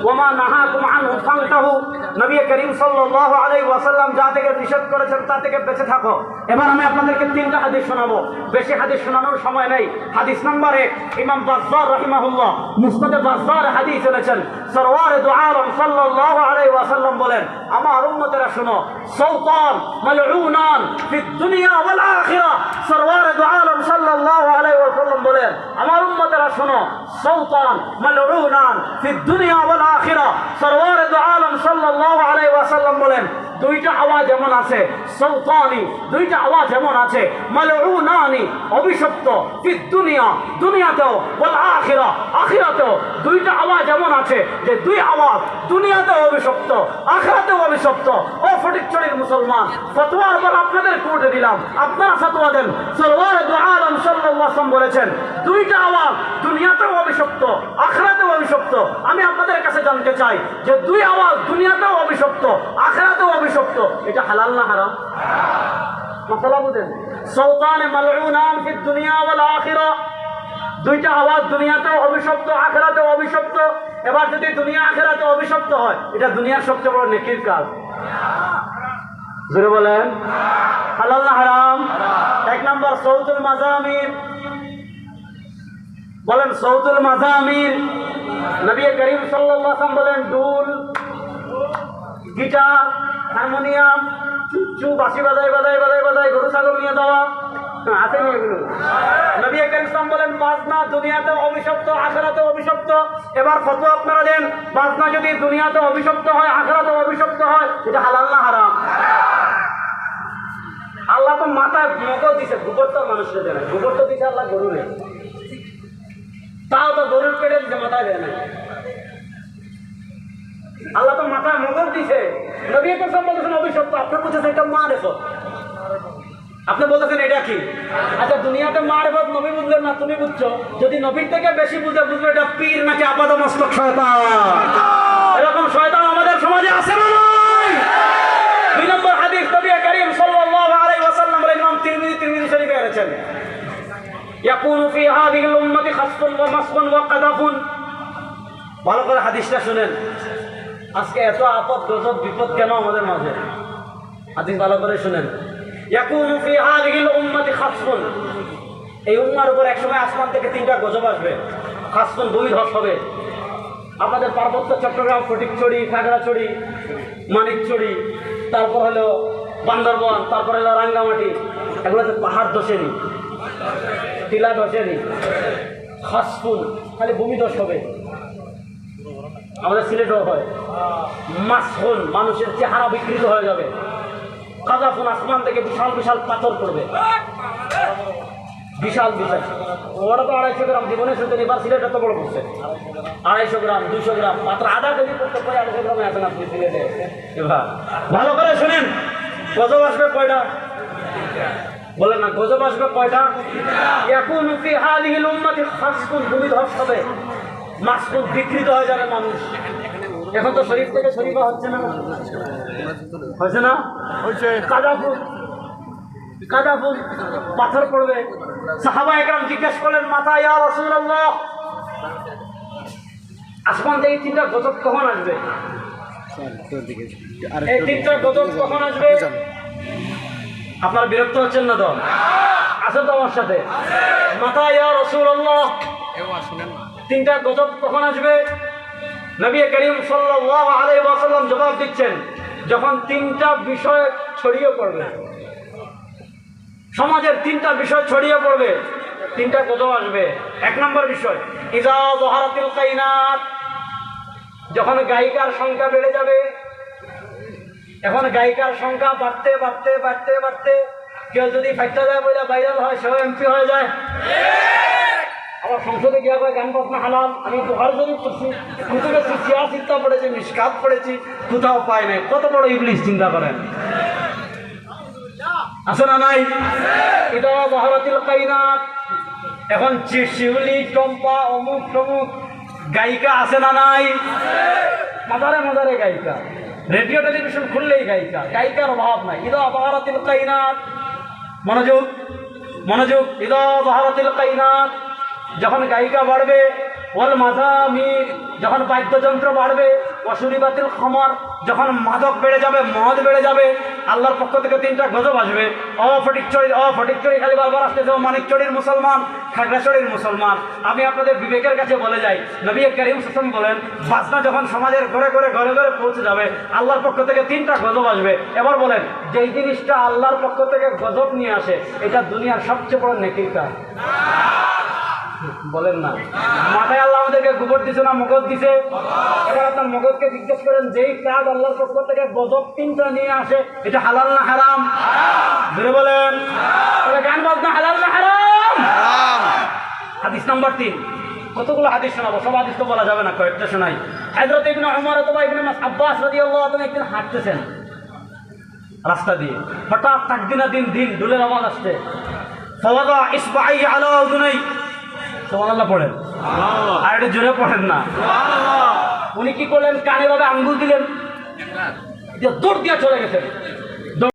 ওয়া মা নাহাকুম আনহু ফান্তাহু, নবী করিম সাল্লাল্লাহু আলাইহি ওয়াসাল্লাম যা থেকে নিষেধ করেছেন তা থেকে বেঁচে থাকো। এবার আমি আপনাদেরকে 3টা হাদিস শোনাবো, বেশি হাদিস শোনানোর সময় নেই। হাদিস নাম্বার 1, ইমাম বাজ্জার রাহিমাহুল্লাহ মুসনাদে বাজ্জার হাদিস এনেছেন, সরওয়ারে দু আলম সাল্লাল্লাহু আলাইহি ওয়াসাল্লাম বলেন, আমার উম্মতেরা শুনো, সাওতান মালউনান ফিদ দুনিয়া ওয়াল আখিরা। সরওয়ারে দু আলম সাল্লাল্লাহু আলাইহি ওয়াসাল্লাম বলেন, আমার উম্মতেরা শুনো, সাওতান মালউনান ফিদ দুনিয়া ওয়াল আখিরা। সরওয়ারে দু আলম সাল্লাল্লাহু আলাইহি ওয়াসাল্লাম বলেন, দুইটা আওয়াজ এমন আছে, সাওতানি, দুইটা আওয়াজ এমন আছে, মালউনানি, অভিশপ্ত, ফিদ দুনিয়া, দুনিয়াতেও, ওয়াল আখিরা, আখিরাতেও। দুইটা আওয়াজ এমন আছে যে দুই আওয়াজ দুনিয়াতেও অভিশপ্ত, আখিরাতেও অভিশপ্ত। ও ফটিকছড়ির মুসলমান, ফতোয়ার বল আপনাদের কোর্টে দিলাম, আপনারা ফতোয়া দেন। সরওয়ারে দু আলম সাল্লাল্লাহু আলাইহি ওয়াসাল্লাম বলেছেন, দুইটা আওয়াজ দুনিয়াতেও অভিশপ্ত, আখিরাতেও অভিশপ্ত। আমি আপনাদের কাছে জানতে চাই যে দুই আওয়াজ দুনিয়াতেও অভিশপ্ত, আখিরাতেও অভিশপ্ত, এটা হালাল না হারাম? মাসালা বুঝেন? সাওতানে মালউনান ফিদ দুনিয়া ওয়াল আখিরা, দুইটা আওয়াজ দুনিয়াতেও অভিশপ্ত, আখিরাতেও অভিশপ্ত। এবার যদি দুনিয়া আখিরাতে অভিশপ্ত হয়, এটা দুনিয়ার সবচেয়ে বড় নেকির কাজ। জোরে বলেন, হালাল না হারাম? এক নম্বর সৌতুল মাজামির, বলেন সৌতুল মাজামির। নবী করিম সাল্লাল্লাহু আলাইহি ওয়াসাল্লাম বলেন, ডুল, গিটার, হারমোনিয়াম, চুচু, বাঁশি বাজায় বাজায় বাজায় বাজায় গরু ছাগল নিয়ে যাওয়া, আসেনি এগুলো? নবী করিম সাল্লাল্লাহু আলাইহি ওয়াসাল্লাম বলেন, বাজনা দুনিয়াতে অভিশপ্ত, আখিরাতে অভিশপ্ত। এবার ফতোয়া আপনারা দেন, বাজনা যদি দুনিয়াতে অভিশপ্ত হয়, আখিরাতে অভিশপ্ত হয়, এটা হালাল না হারাম? আল্লাহ তো মাথায় মগজ দিছে, গোবর তো মানুষকে দেয় না, গোবর তো দিছে আল্লাহ গরুরে, তাও তো গরুর পেটে দিছে, মাথায় দেয় না। আল্লাহ তো মাথায় মগজ দিছে। নবী করিম সাল্লাল্লাহু আলাইহি ওয়াসাল্লাম অভিশপ্ত, আপনি বলতেছেন এটা মারেফত, আপনি বলতেছেন এটা কি? আচ্ছা, দুনিয়াতে মারেফত নবী বুঝলেন না, তুমি বুঝছো। যদি নবীর থেকে বেশি বুঝবে এটা পীর নাকি আপাদমস্তক শয়তান। এরকম শয়তান আমাদের সমাজে আছে না নাই? দুই নম্বর হাদিস, নবী করিম সাল্লাল্লাহু আলাইহি ওয়াসাল্লাম বলেন, ইমাম তিরমিজি শরীফে এনেছেন, ইয়াকুনু ফি হাযিহিল উম্মতি খাসফুন ওয়া মাসখুন ওয়া কাযাফুন। ভালো করে হাদিসটা শুনেন। আজকে এত আপদ গজব বিপদ কেন আমাদের মাঝে? হাদিস ভালো করে শুনেন। ইয়াকুনু ফি হাযিহিল উম্মতি খাসফুন, এই উম্মার উপর একসময় আসমান থেকে তিনটা গজব আসবে। খাসফুন, ভূমিধস হবে। আপনাদের পার্বত্য চট্টগ্রাম, ফটিকছড়ি, খাগড়াছড়ি, মানিকছড়ি, তারপর হলো বান্দরবান, তারপর হলো রাঙ্গামাটি, এগুলোতে পাহাড় ধসেনি, টিলা ধসেনি। খাসফুন, খালি ভূমিধস হবে। আমাদের সিলেটও হয়। মাসখুন, মানুষের চেহারা বিকৃত হয়ে যাবে। কাযাফুন, আসমান থেকে বিশাল বিশাল পাথর পড়বে, বিশাল বিশাল। ওরা তো 250 গ্রাম, জীবনে শুনতে এবার সিলেট এত বড় করছে। 250 গ্রাম, 200 গ্রাম, মাত্র আধা কেজি করতে পারে। 250 গ্রামে আছেন আপনি সিলেটে। এবার ভালো করে শুনেন, গজব আসবে কয়টা? বলেন না, গজব আসবে কয়টা? ইয়াকুনু ফি হাযিহিল উম্মতি খাসফুন, ভূমিধস হবে। মাসখুন, বিকৃত হয়ে যাবে মানুষ। এখন তো শরীফ থেকে শরীফা হচ্ছে না, হয়েছে না? কাযাফুন, কাযাফুন, পাথর পড়বে। সাহাবা একরাম জিজ্ঞেস করলেন, মাতা ইয়া রাসূলুল্লাহ, আসমান থেকে তিনটা গজব কখন আসবে? এই তিনটা গজব কখন আসবে? আপনারা বিরক্ত হচ্ছেন না তো? আসেন তো আমার সাথে। মাতা ইয়া রাসূলুল্লাহ, তিনটা গজব কখন আসবে? নবী করিম সাল্লাল্লাহু আলাইহি ওয়াসাল্লাম জবাব দিচ্ছেন, যখন তিনটা বিষয় ছড়িয়ে পড়বে, সমাজের তিনটা বিষয় ছড়িয়ে পড়বে, তিনটা গজব আসবে। এক নম্বর বিষয়, ইযা যাহারাতিল কায়নাত, যখন গায়িকার সংখ্যা বেড়ে যাবে। এখন গায়িকার সংখ্যা বাড়তে বাড়তে বাড়তে বাড়তে কেউ যদি ফাইটা যায় বলে ভাইরাল হয়, সেও এমপি হয়ে যায়। আবার সংসদে গিয়া কয় গান বাজনা হালাল। আমি বুখারী শরীফ পড়ছি, কুতুবে সিয়াসিত্তা পড়েছি, মিশকাত পড়েছি, কোথাও পাই নাই। কত বড় ইবলিস, চিন্তা করেন। আছে না নাই? ইদা যাহারাতিল কায়নাত, এখন শিউলি, টম্পা, অমুক তমুক গায়িকা আছে না নাই? মাজারে মাজারে গায়িকা, রেডিও টেলিভিশন খুললেই গায়িকা, গায়িকার অভাব নাই। ইদা যাহারাতিল কায়নাত, মনোযোগ মনোযোগ, ইদা যাহারাতিল কায়নাত, যখন গায়িকা বাড়বে, ওয়াল মাযামির, যখন বাদ্যযন্ত্র বাড়বে, ওয়াশুরিবাতিল খামার, যখন মাদক বেড়ে যাবে, মদ বেড়ে যাবে, আল্লাহর পক্ষ থেকে 3টা গজব আসবে। ফটিকছড়ি খালি বারবার আসতেছে, ও মানিকছড়ির মুসলমান, খাগড়াছড়ির মুসলমান। আমি আপনাদের বিবেকের কাছে বলে যাই, নবী করিম সাল্লাল্লাহু আলাইহি ওয়াসাল্লাম বলেন, বাজনা যখন সমাজের ঘরে ঘরে পৌঁছে যাবে, আল্লাহর পক্ষ থেকে 3টা গজব আসবে। এবার বলেন, যেই জিনিসটা আল্লাহর পক্ষ থেকে গজব নিয়ে আসে, এটা দুনিয়ার সবচেয়ে বড় নেকির কাজ। বলেন না, মাথায় আল্লাহ আমাদেরকে গোবর দিছে না মগজ দিছে? এবার আপনার মগজকে জিজ্ঞেস করেন, যেই কাজ আল্লাহর পক্ষ থেকে গজব 3টা নিয়ে আসে, এটা হালাল না হারাম? ধরে বলেন, গান বাজনা হালাল না হারাম? হাদিস নাম্বার 3। কতগুলো হাদিস শোনাবো, সব হাদিস তো বলা যাবে না, কয়েকটা শোনাই। হযরত ইবনে ওমর অথবা ইবনে আব্বাস রাদিয়াল্লাহু তাআলা একদিন হাঁটতেছেন রাস্তা দিয়ে, হঠাৎ তাকদিনা দিন ঢোলের আওয়াজ আসছে। ফাওয়াদা ইসবাই আলা উযুনাই, সুবহানাল্লাহ পড়েন, আর এটা জোরে পড়েন না। উনি কি করলেন? কানে ভাবে আঙ্গুল দিলেন, দৌড় দিয়ে চলে গেছেন।